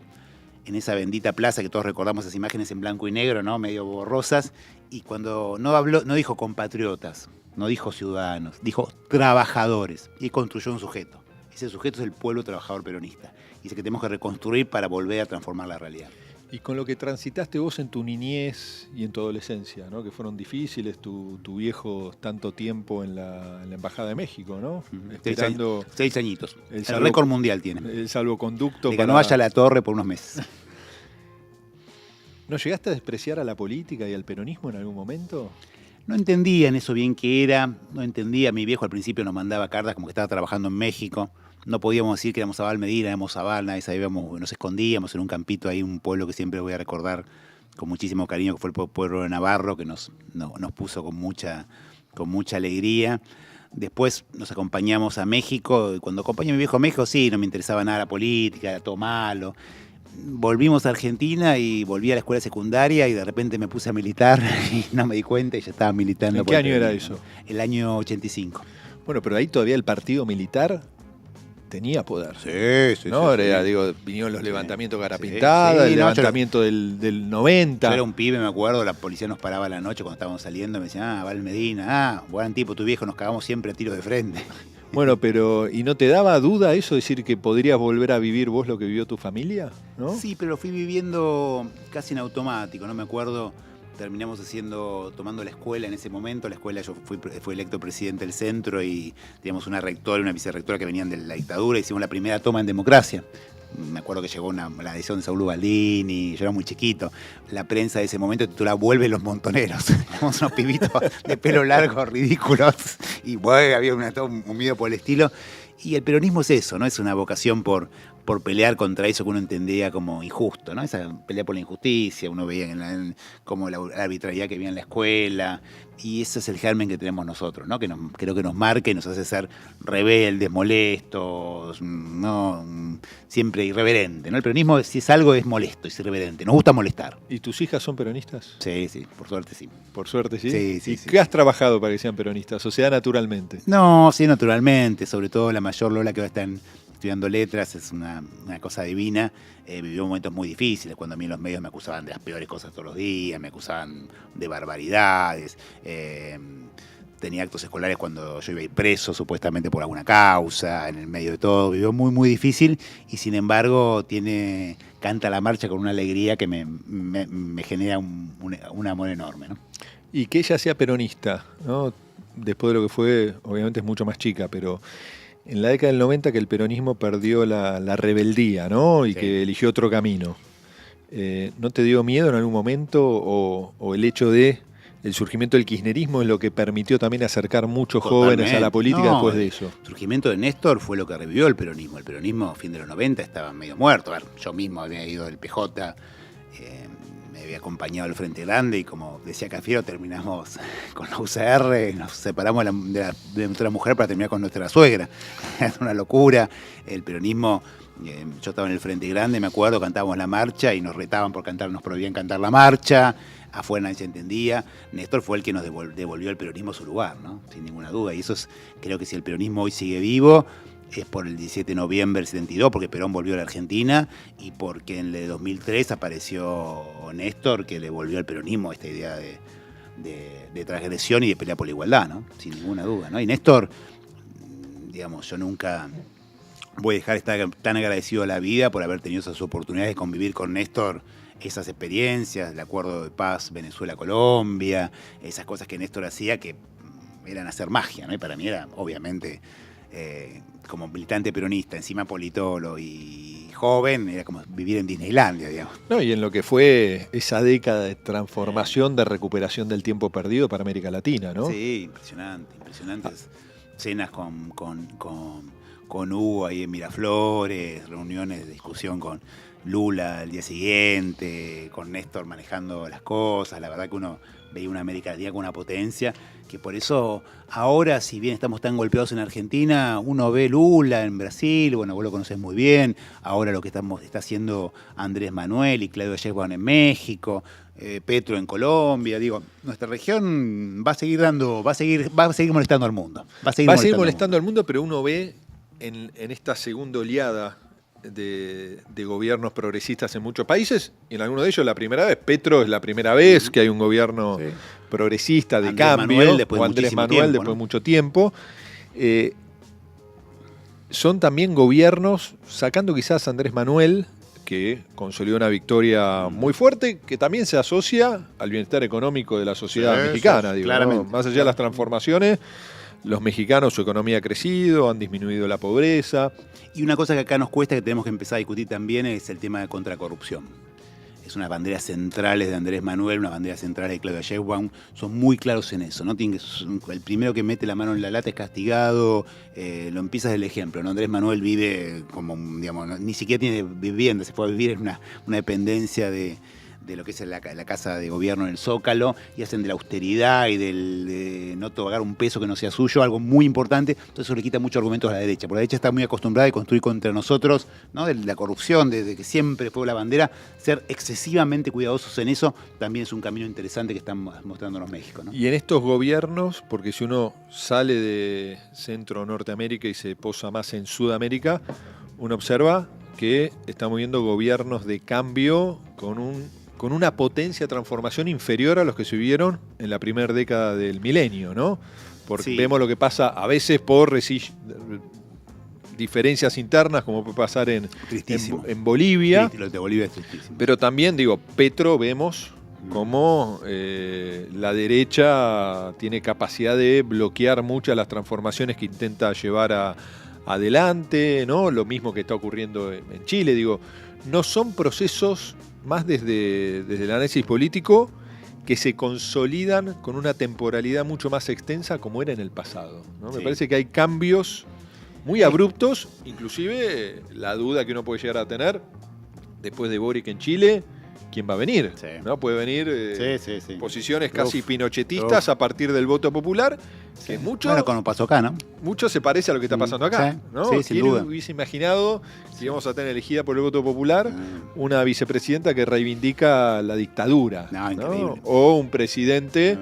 en esa bendita plaza que todos recordamos, esas imágenes en blanco y negro, ¿no? Medio borrosas, y cuando no dijo compatriotas, no dijo ciudadanos, dijo trabajadores, y construyó un sujeto. Ese sujeto es el pueblo trabajador peronista, y es el que tenemos que reconstruir para volver a transformar la realidad. Y con lo que transitaste vos en tu niñez y en tu adolescencia, ¿no? Que fueron difíciles, tu viejo tanto tiempo en la Embajada de México, ¿no? Esperando 6 añitos. El salvo, récord mundial tiene. El salvoconducto. Que no vaya a la torre por unos meses. ¿No llegaste a despreciar a la política y al peronismo en algún momento? No entendía en eso bien qué era, no entendía. Mi viejo al principio nos mandaba cartas como que estaba trabajando en México. No podíamos decir que éramos Abal Medina, éramos Abal, nadie sabíamos, nos escondíamos en un campito ahí, un pueblo que siempre voy a recordar con muchísimo cariño, que fue el pueblo de Navarro, que nos puso con mucha alegría. Después nos acompañamos a México, y cuando acompañé a mi viejo a México, sí, no me interesaba nada la política, era todo malo. Volvimos a Argentina y volví a la escuela secundaria y de repente me puse a militar y no me di cuenta y ya estaba militando. ¿En qué año era eso? El año 85. Bueno, pero ahí todavía el partido militar tenía poder. Sí. ¿No? Sí. Digo, vinieron los levantamientos Garapintada, el levantamiento del 90. Yo era un pibe, me acuerdo, la policía nos paraba a la noche cuando estábamos saliendo, me decían, Val Medina, buen tipo, tu viejo, nos cagamos siempre a tiros de frente. Bueno, pero ¿y no te daba duda eso, decir que podrías volver a vivir vos lo que vivió tu familia? ¿No? Sí, pero lo fui viviendo casi en automático, no me acuerdo. Terminamos tomando la escuela en ese momento. La escuela, yo fui electo presidente del centro y teníamos una rectora y una vicerrectora que venían de la dictadura. Hicimos la primera toma en democracia. Me acuerdo que llegó la edición de Saúl Baldini, yo era muy chiquito. La prensa de ese momento titulaba Vuelven los montoneros. Éramos unos pibitos de pelo largo, ridículos. Y bueno, había un miedo por el estilo. Y el peronismo es eso, ¿no? Es una vocación por pelear contra eso que uno entendía como injusto, ¿no? Esa pelea por la injusticia, uno veía como la arbitrariedad que había en la escuela, y ese es el germen que tenemos nosotros, ¿no? Creo que nos marca y nos hace ser rebeldes, molestos, ¿no? Siempre irreverente, ¿no? El peronismo, si es algo, es molesto, es irreverente, nos gusta molestar. ¿Y tus hijas son peronistas? Sí, por suerte sí. ¿Por suerte sí? Sí. ¿Y qué has trabajado para que sean peronistas? ¿O se da naturalmente? No, sí, naturalmente, sobre todo la mayor Lola, que va a estar estudiando letras, es una cosa divina. Vivió momentos muy difíciles, cuando a mí en los medios me acusaban de las peores cosas todos los días, me acusaban de barbaridades. Tenía actos escolares cuando yo iba a ir preso, supuestamente por alguna causa, en el medio de todo. Vivió muy, muy difícil y sin embargo canta la marcha con una alegría que me genera un amor enorme, ¿no? Y que ella sea peronista, ¿no? Después de lo que fue, obviamente es mucho más chica, pero en la década del 90 que el peronismo perdió la rebeldía, ¿no? Y sí, que eligió otro camino. ¿No te dio miedo en algún momento o el hecho de el surgimiento del kirchnerismo es lo que permitió también acercar muchos jóvenes a la política después de eso? El surgimiento de Néstor fue lo que revivió el peronismo. El peronismo a fin de los 90 estaba medio muerto. A ver, yo mismo había ido del PJ, me había acompañado al Frente Grande y como decía Cafiero, terminamos con la UCR, nos separamos de nuestra mujer para terminar con nuestra suegra. Era una locura. El peronismo, yo estaba en el Frente Grande, me acuerdo, cantábamos la marcha y nos retaban por cantar, nos prohibían cantar la marcha. Afuera nadie se entendía. Néstor fue el que nos devolvió al peronismo su lugar, ¿no? Sin ninguna duda. Y eso creo que si el peronismo hoy sigue vivo, es por el 17 de noviembre del 72, porque Perón volvió a la Argentina y porque en el 2003 apareció Néstor, que le volvió al peronismo esta idea de transgresión y de pelea por la igualdad, ¿no? Sin ninguna duda, ¿no? Y Néstor digamos, yo nunca voy a dejar de estar tan agradecido a la vida por haber tenido esas oportunidades de convivir con Néstor, esas experiencias, el acuerdo de paz Venezuela-Colombia, esas cosas que Néstor hacía que eran hacer magia, ¿no? Y para mí era, obviamente, como militante peronista, encima politólogo y joven, era como vivir en Disneylandia, digamos. No, y en lo que fue esa década de transformación, de recuperación del tiempo perdido para América Latina, ¿no? Sí, impresionantes cenas con Hugo ahí en Miraflores, reuniones de discusión con Lula al día siguiente, con Néstor manejando las cosas. La verdad que uno veía una América Latina con una potencia, que por eso ahora, si bien estamos tan golpeados en Argentina, uno ve Lula en Brasil, bueno, vos lo conocés muy bien, ahora lo que está haciendo Andrés Manuel y Claudio Sheinbaum en México, Petro en Colombia, digo, nuestra región va a seguir molestando al mundo. Va a seguir molestando al mundo, pero uno ve en esta segunda oleada de gobiernos progresistas en muchos países, y en algunos de ellos la primera vez, Petro es la primera vez que hay un gobierno progresista de Andrés cambio, Manuel, o Andrés Manuel después de mucho tiempo. Son también gobiernos, sacando quizás a Andrés Manuel, que consolidó una victoria muy fuerte, que también se asocia al bienestar económico de la sociedad mexicana, digo, claramente, ¿no? Más allá de las transformaciones, los mexicanos, su economía ha crecido, han disminuido la pobreza. Y una cosa que acá nos cuesta, que tenemos que empezar a discutir también, es el tema de contracorrupción. Es unas banderas centrales de Andrés Manuel, una bandera central de Claudia Sheinbaum, son muy claros en eso, ¿no? El primero que mete la mano en la lata es castigado, lo empiezas del ejemplo, ¿no? Andrés Manuel vive como, digamos, ni siquiera tiene vivienda, se fue a vivir en una dependencia de lo que es la casa de gobierno en el Zócalo, y hacen de la austeridad y de no pagar un peso que no sea suyo algo muy importante. Entonces eso le quita muchos argumentos a la derecha, porque la derecha está muy acostumbrada a construir contra nosotros, ¿no? De la corrupción, desde que siempre fue la bandera. Ser excesivamente cuidadosos en eso también es un camino interesante que están mostrándonos México, ¿no? Y en estos gobiernos, porque si uno sale de Centro Norteamérica y se posa más en Sudamérica, uno observa que estamos viendo gobiernos de cambio con una potencia de transformación inferior a los que se vivieron en la primera década del milenio, ¿no? Porque vemos lo que pasa a veces por diferencias internas, como puede pasar en Bolivia. Lo de Bolivia es tristísimo. Pero también, Petro vemos cómo la derecha tiene capacidad de bloquear muchas de las transformaciones que intenta llevar adelante, ¿no? Lo mismo que está ocurriendo en Chile, no son procesos más desde el análisis político que se consolidan con una temporalidad mucho más extensa como era en el pasado, ¿no? Me parece que hay cambios muy abruptos, inclusive la duda que uno puede llegar a tener después de Boric en Chile, ¿quién va a venir? Sí. ¿No? Puede venir posiciones casi pinochetistas a partir del voto popular, que mucho, bueno, como pasó acá, ¿no? Mucho se parece a lo que está pasando acá, ¿no? Sí, sin ¿Quién duda. hubiese imaginado que íbamos a tener elegida por el voto popular una vicepresidenta que reivindica la dictadura? No, increíble. O un presidente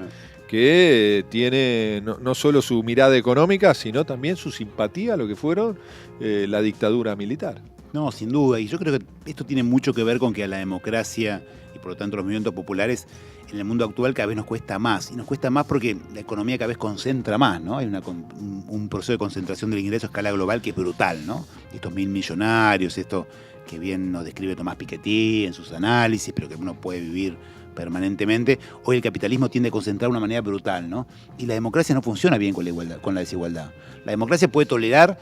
que tiene no solo su mirada económica, sino también su simpatía a lo que fueron la dictadura militar. No, sin duda. Y yo creo que esto tiene mucho que ver con que a la democracia y por lo tanto los movimientos populares en el mundo actual cada vez nos cuesta más. Y nos cuesta más porque la economía cada vez concentra más, ¿no? Hay un proceso de concentración del ingreso a escala global que es brutal, ¿no? Estos 1.000 millonarios, esto que bien nos describe Tomás Piketty en sus análisis, pero que uno puede vivir permanentemente. Hoy el capitalismo tiende a concentrar de una manera brutal, ¿no? Y la democracia no funciona bien con la igualdad, con la desigualdad. La democracia puede tolerar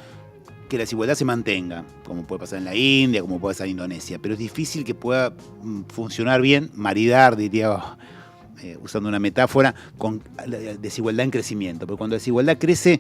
que la desigualdad se mantenga, como puede pasar en la India, como puede pasar en Indonesia, pero es difícil que pueda funcionar bien, maridar, diría, usando una metáfora, con la desigualdad en crecimiento. Porque cuando la desigualdad crece,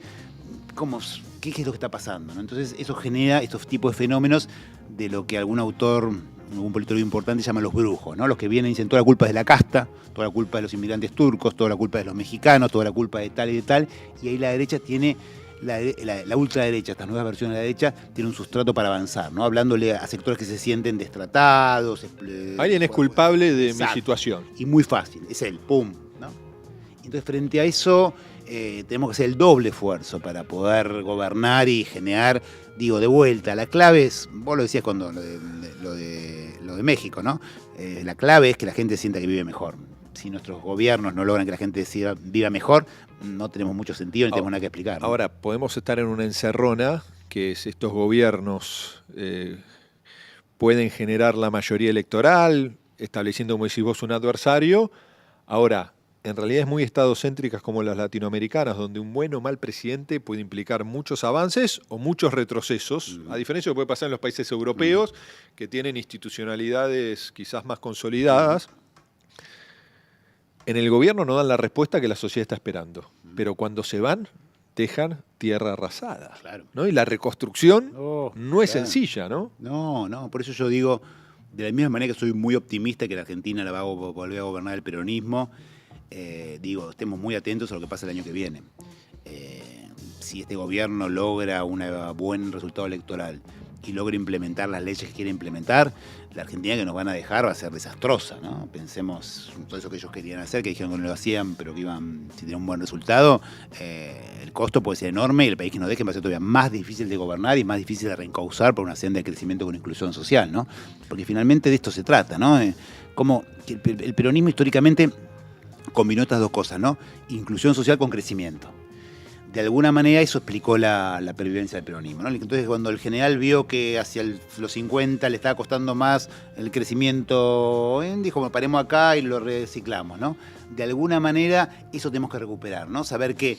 ¿qué es lo que está pasando, ¿no? Entonces eso genera estos tipos de fenómenos de lo que algún autor, algún politólogo importante llama los brujos, ¿no? Los que vienen y dicen toda la culpa es de la casta, toda la culpa es de los inmigrantes turcos, toda la culpa es de los mexicanos, toda la culpa es de tal y de tal, y ahí la derecha tiene... La ultraderecha, estas nuevas versiones de la derecha, tiene un sustrato para avanzar, ¿no? Hablándole a sectores que se sienten destratados. Alguien es culpable de mi situación. Y muy fácil, es él, pum, ¿no? Entonces, frente a eso, tenemos que hacer el doble esfuerzo para poder gobernar y generar, de vuelta. La clave es, vos lo decías cuando lo de México, ¿no? La clave es que la gente sienta que vive mejor. si nuestros gobiernos no logran que la gente viva mejor, no tenemos mucho sentido ni tenemos nada que explicar, ¿no? Ahora, podemos estar en una encerrona, que es estos gobiernos pueden generar la mayoría electoral, estableciendo, como decís vos, un adversario. Ahora, en realidad es muy estadocéntricas como las latinoamericanas, donde un buen o mal presidente puede implicar muchos avances o muchos retrocesos, a diferencia de lo que puede pasar en los países europeos, que tienen institucionalidades quizás más consolidadas. En el gobierno no dan la respuesta que la sociedad está esperando, pero cuando se van, dejan tierra arrasada. Claro. ¿No? Y la reconstrucción no es claro. sencilla, ¿no? No, por eso yo digo, de la misma manera que soy muy optimista que la Argentina la va a volver a gobernar el peronismo, digo, estemos muy atentos a lo que pasa el año que viene. Si este gobierno logra un buen resultado electoral y logra implementar las leyes que quiere implementar, la Argentina que nos van a dejar va a ser desastrosa, ¿no? Pensemos en todo eso que ellos querían hacer, que dijeron que no lo hacían, pero que iban, si tenían un buen resultado, el costo puede ser enorme y el país que nos dejen va a ser todavía más difícil de gobernar y más difícil de reencauzar por una senda de crecimiento con inclusión social, ¿no? Porque finalmente de esto se trata, ¿no? Como que el peronismo históricamente combinó estas dos cosas, ¿no? Inclusión social con crecimiento. De alguna manera eso explicó la pervivencia del peronismo, ¿no? Entonces cuando el general vio que hacia los 50 le estaba costando más el crecimiento, dijo, bueno, paremos acá y lo reciclamos, ¿no? De alguna manera eso tenemos que recuperar, ¿no? Saber que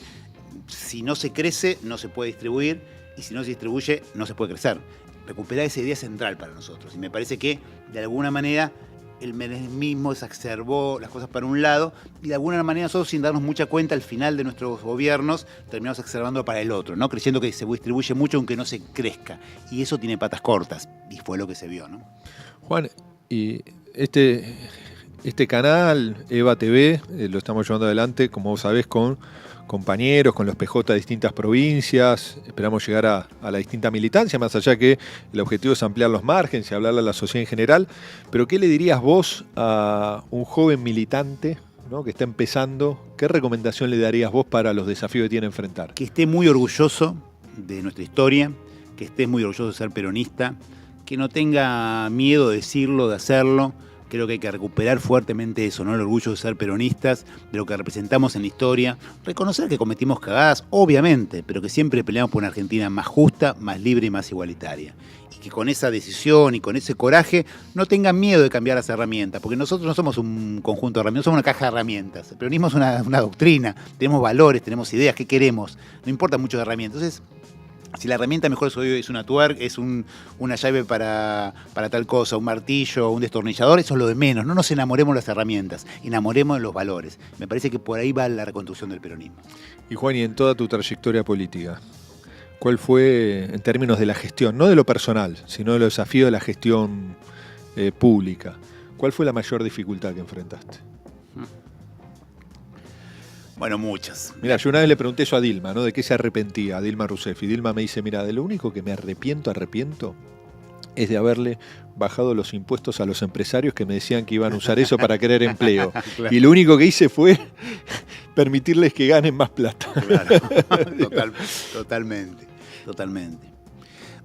si no se crece no se puede distribuir y si no se distribuye no se puede crecer. Recuperar esa idea central para nosotros y me parece que de alguna manera el menemismo exacerbó las cosas para un lado y de alguna manera nosotros, sin darnos mucha cuenta, al final de nuestros gobiernos terminamos exacerbando para el otro, ¿no? Creyendo que se distribuye mucho aunque no se crezca. Y eso tiene patas cortas y fue lo que se vio, ¿no? Juan, y este canal, Eva TV, lo estamos llevando adelante, como vos sabés, con compañeros, con los PJ de distintas provincias. Esperamos llegar a la distinta militancia, más allá que el objetivo es ampliar los márgenes y hablarle a la sociedad en general. Pero ¿qué le dirías vos a un joven militante, ¿no?, que está empezando? ¿Qué recomendación le darías vos para los desafíos que tiene que enfrentar? Que esté muy orgulloso de nuestra historia, que esté muy orgulloso de ser peronista, que no tenga miedo de decirlo, de hacerlo. Creo que hay que recuperar fuertemente eso, ¿no? El orgullo de ser peronistas, de lo que representamos en la historia. Reconocer que cometimos cagadas, obviamente, pero que siempre peleamos por una Argentina más justa, más libre y más igualitaria. Y que con esa decisión y con ese coraje no tengan miedo de cambiar las herramientas, porque nosotros no somos un conjunto de herramientas, somos una caja de herramientas. El peronismo es una doctrina, tenemos valores, tenemos ideas, ¿qué queremos? No importa mucho de herramientas. Entonces, si la herramienta mejor es una tuerca, es una llave para tal cosa, un martillo, un destornillador, eso es lo de menos. No nos enamoremos de las herramientas, enamoremos de los valores. Me parece que por ahí va la reconstrucción del peronismo. Y Juan, y en toda tu trayectoria política, ¿cuál fue, en términos de la gestión, no de lo personal, sino de los desafíos de la gestión pública, cuál fue la mayor dificultad que enfrentaste? Bueno, muchas. Mira, yo una vez le pregunté eso a Dilma, ¿no? ¿De qué se arrepentía? A Dilma Rousseff. Y Dilma me dice, mira, de lo único que me arrepiento, es de haberle bajado los impuestos a los empresarios que me decían que iban a usar eso para crear empleo. Claro. Y lo único que hice fue permitirles que ganen más plata. Claro, totalmente.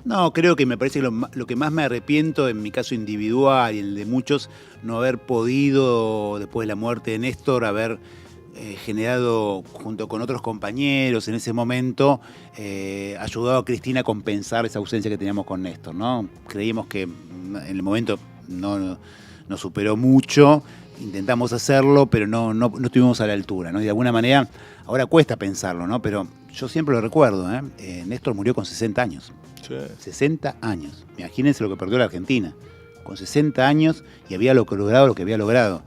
No, creo que me parece que lo que más me arrepiento en mi caso individual y en el de muchos, no haber podido, después de la muerte de Néstor, haber generado, junto con otros compañeros en ese momento, ayudado a Cristina a compensar esa ausencia que teníamos con Néstor, ¿no? Creímos que en el momento no nos superó mucho, intentamos hacerlo, pero no estuvimos a la altura, ¿no? Y de alguna manera, ahora cuesta pensarlo, ¿no? Pero yo siempre lo recuerdo, Néstor murió con 60 años. Sí. 60 años. Imagínense lo que perdió la Argentina. Con 60 años y había logrado lo que había logrado.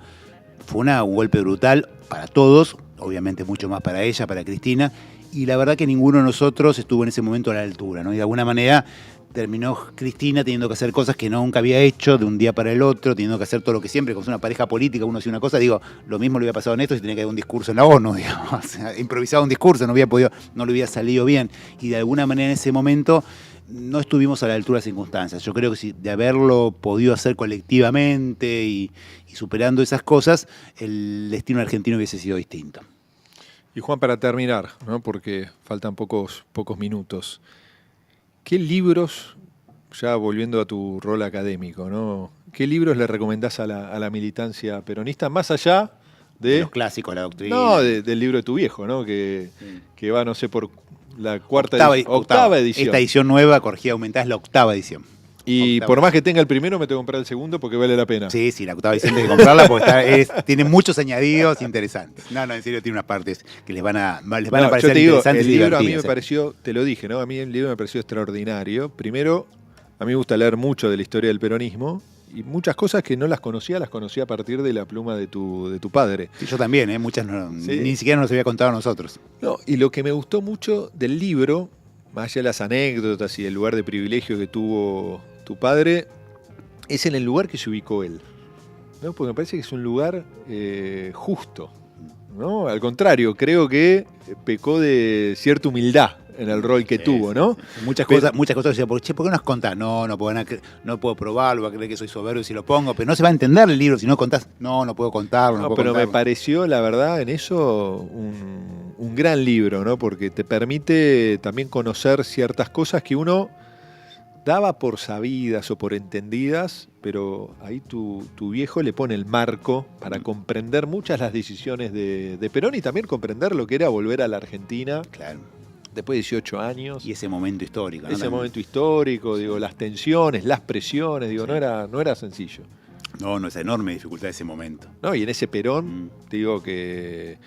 Fue un golpe brutal para todos, obviamente mucho más para ella, para Cristina, y la verdad que ninguno de nosotros estuvo en ese momento a la altura, ¿no? Y de alguna manera terminó Cristina teniendo que hacer cosas que nunca había hecho de un día para el otro, teniendo que hacer todo lo que siempre, como es una pareja política, uno hacía una cosa, digo, lo mismo le había pasado a Néstor si tenía que dar un discurso en la ONU, digamos, o sea, improvisado un discurso, no le había salido bien, y de alguna manera en ese momento no estuvimos a la altura de las circunstancias. Yo creo que si de haberlo podido hacer colectivamente y superando esas cosas, el destino argentino hubiese sido distinto. Y Juan, para terminar, ¿no?, porque faltan pocos minutos, ¿qué libros, ya volviendo a tu rol académico, ¿no?, qué libros le recomendás a la militancia peronista, más allá De los clásicos, la doctrina. No, del libro de tu viejo, ¿no? Que va, no sé, por la octava edición. Esta edición nueva, corregida, aumentada, es la octava edición. Y por más que tenga el primero, me tengo que comprar el segundo porque vale la pena. Sí, la octava edición hay que comprarla porque tiene muchos añadidos interesantes. No, en serio, tiene unas partes que les van a parecer yo te digo, interesantes el y libro a mí me divertidas. pareció, te lo dije, ¿no? A mí el libro me pareció extraordinario. Primero, a mí me gusta leer mucho de la historia del peronismo y muchas cosas que no las conocía a partir de la pluma de tu padre. Sí, yo también, muchas Sí. ni siquiera nos había contado a nosotros. No, y lo que me gustó mucho del libro, más allá de las anécdotas y el lugar de privilegio que tuvo tu padre, es en el lugar que se ubicó él, ¿no? Porque me parece que es un lugar justo, ¿no? Al contrario, creo que pecó de cierta humildad en el rol que tuvo, ¿no? Muchas cosas decían, ¿por qué no has contado? No puedo probarlo, va a creer que soy soberbio si lo pongo, pero no se va a entender el libro si no contás. No puedo contarlo, no puedo pero contarlo. me pareció, la verdad, en eso un gran libro, ¿no? Porque te permite también conocer ciertas cosas que uno daba por sabidas o por entendidas, pero ahí tu viejo le pone el marco para comprender muchas las decisiones de Perón y también comprender lo que era volver a la Argentina. Claro. Después de 18 años. Y ese momento histórico, ¿no? Ese momento histórico, digo, las tensiones, las presiones, digo, Sí. no era sencillo. No, esa enorme dificultad de ese momento. No, y en ese Perón, te digo que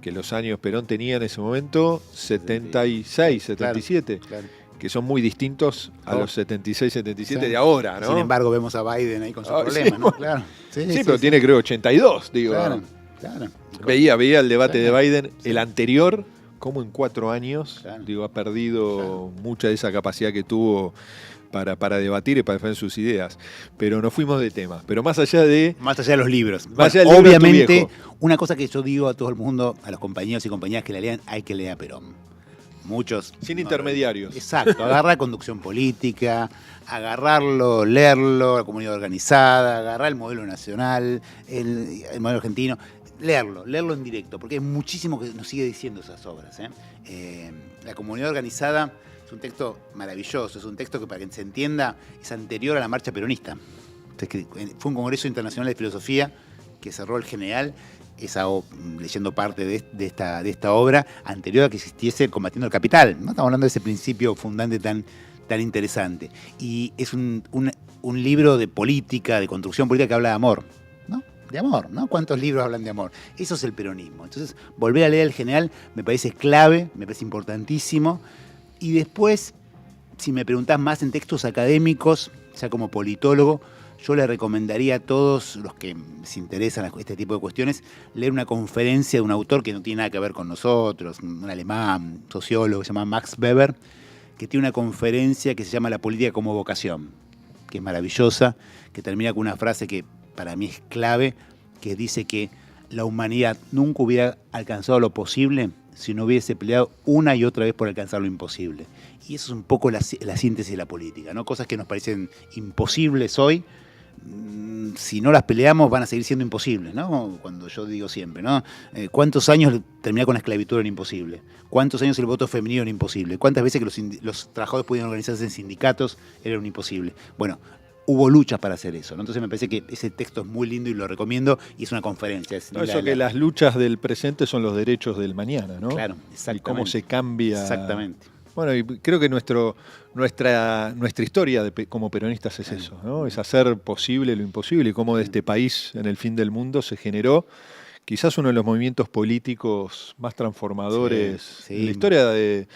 los años Perón tenía en ese momento 76, 77. Claro. Que son muy distintos a los 76, 77 Sí. de ahora, ¿no? Sin embargo, vemos a Biden ahí con sus problemas, sí, ¿no? bueno. Claro. Sí, pero tiene creo 82, digo. Claro. Veía el debate Claro. de Biden, Sí. el anterior, como en 4 años, Claro. digo, ha perdido mucha de esa capacidad que tuvo para debatir y para defender sus ideas. Pero nos fuimos de tema. Pero más allá de los libros. Más allá del libro de tu obviamente, viejo. una cosa que yo digo a todo el mundo, a los compañeros y compañeras que la lean, hay que leer a Perón. Muchos. Sin intermediarios. Exacto, agarrar conducción política, agarrarlo, leerlo, la comunidad organizada, agarrar el modelo nacional, el modelo argentino, leerlo en directo, porque hay muchísimo que nos sigue diciendo esas obras. La comunidad organizada es un texto maravilloso, es un texto que, para que se entienda, es anterior a la marcha peronista. Fue un congreso internacional de filosofía que cerró el General, leyendo parte de esta obra, anterior a que existiese Combatiendo el Capital, ¿no? Estamos hablando de ese principio fundante tan interesante. Y es un libro de política, de construcción política que habla de amor, ¿no? De amor, ¿no? ¿Cuántos libros hablan de amor? Eso es el peronismo. Entonces, volver a leer el General me parece clave, me parece importantísimo. Y después, si me preguntás más en textos académicos, ya como politólogo, yo le recomendaría a todos los que se interesan en este tipo de cuestiones leer una conferencia de un autor que no tiene nada que ver con nosotros, un alemán, sociólogo, que se llama Max Weber, que tiene una conferencia que se llama La política como vocación, que es maravillosa, que termina con una frase que para mí es clave, que dice que la humanidad nunca hubiera alcanzado lo posible si no hubiese peleado una y otra vez por alcanzar lo imposible. Y eso es un poco la síntesis de la política, ¿no? Cosas que nos parecen imposibles hoy, si no las peleamos van a seguir siendo imposibles, ¿no? Cuando yo digo siempre, ¿no? ¿Cuántos años terminar con la esclavitud era imposible? ¿Cuántos años el voto femenino era imposible? ¿Cuántas veces que los trabajadores podían organizarse en sindicatos era un imposible? Bueno, hubo luchas para hacer eso, ¿no? Entonces me parece que ese texto es muy lindo y lo recomiendo, y es una conferencia. Que las luchas del presente son los derechos del mañana, ¿no? Claro, exactamente. Y cómo se cambia. Exactamente. Bueno, y creo que nuestra historia como peronistas es eso, ¿no? Es hacer posible lo imposible, y cómo de este país, en el fin del mundo, se generó quizás uno de los movimientos políticos más transformadores en la historia de,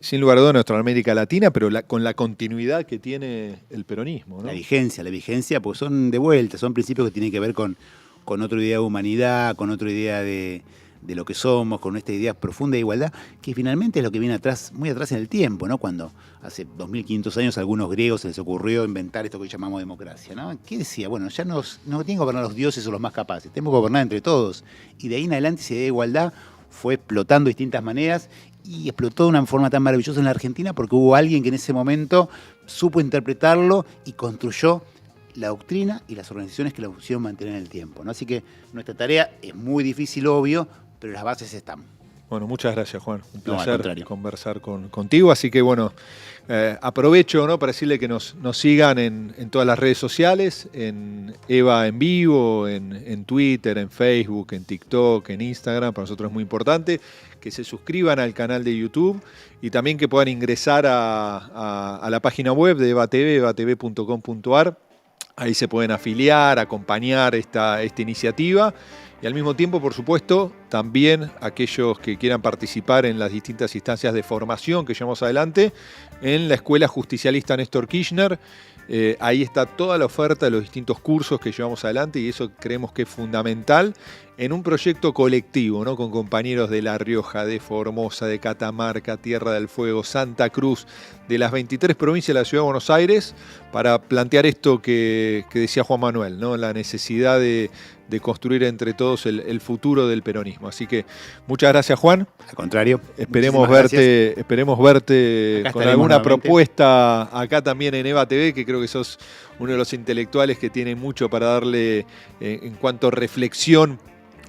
sin lugar a dudas, nuestra América Latina, pero con la continuidad que tiene el peronismo, ¿no? La vigencia, pues son de vuelta, son principios que tienen que ver con otra idea de humanidad, con otra idea de lo que somos, con esta idea profunda de igualdad, que finalmente es lo que viene atrás, muy atrás en el tiempo, ¿no? Cuando hace 2500 años a algunos griegos se les ocurrió inventar esto que hoy llamamos democracia, ¿no? ¿Qué decía? Bueno, ya no tienen que gobernar los dioses o los más capaces, tenemos que gobernar entre todos. Y de ahí en adelante esa idea de igualdad fue explotando de distintas maneras, y explotó de una forma tan maravillosa en la Argentina porque hubo alguien que en ese momento supo interpretarlo y construyó la doctrina y las organizaciones que la hicieron mantener en el tiempo, ¿no? Así que nuestra tarea es muy difícil, obvio, pero las bases están. Bueno, muchas gracias, Juan. Un No, al placer contrario. conversar contigo. Así que, bueno, aprovecho, ¿no?, para decirle que nos sigan en todas las redes sociales, en Eva en Vivo, en Twitter, en Facebook, en TikTok, en Instagram. Para nosotros es muy importante que se suscriban al canal de YouTube y también que puedan ingresar a la página web de Eva TV, evatv.com.ar. Ahí se pueden afiliar, acompañar esta iniciativa. Y al mismo tiempo, por supuesto, también aquellos que quieran participar en las distintas instancias de formación que llevamos adelante en la Escuela Justicialista Néstor Kirchner. Ahí está toda la oferta de los distintos cursos que llevamos adelante y eso creemos que es fundamental en un proyecto colectivo, ¿no?, con compañeros de La Rioja, de Formosa, de Catamarca, Tierra del Fuego, Santa Cruz, de las 23 provincias de la Ciudad de Buenos Aires, para plantear esto que decía Juan Manuel, ¿no?, la necesidad de construir entre todos el futuro del peronismo. Así que muchas gracias, Juan. Al contrario. Esperemos verte Acá con estaremos alguna nuevamente. propuesta acá también en Eva TV, que creo que sos uno de los intelectuales que tiene mucho para darle en cuanto a reflexión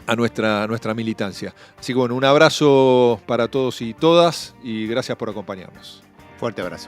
a nuestra militancia. Así que bueno, un abrazo para todos y todas y gracias por acompañarnos. Fuerte abrazo.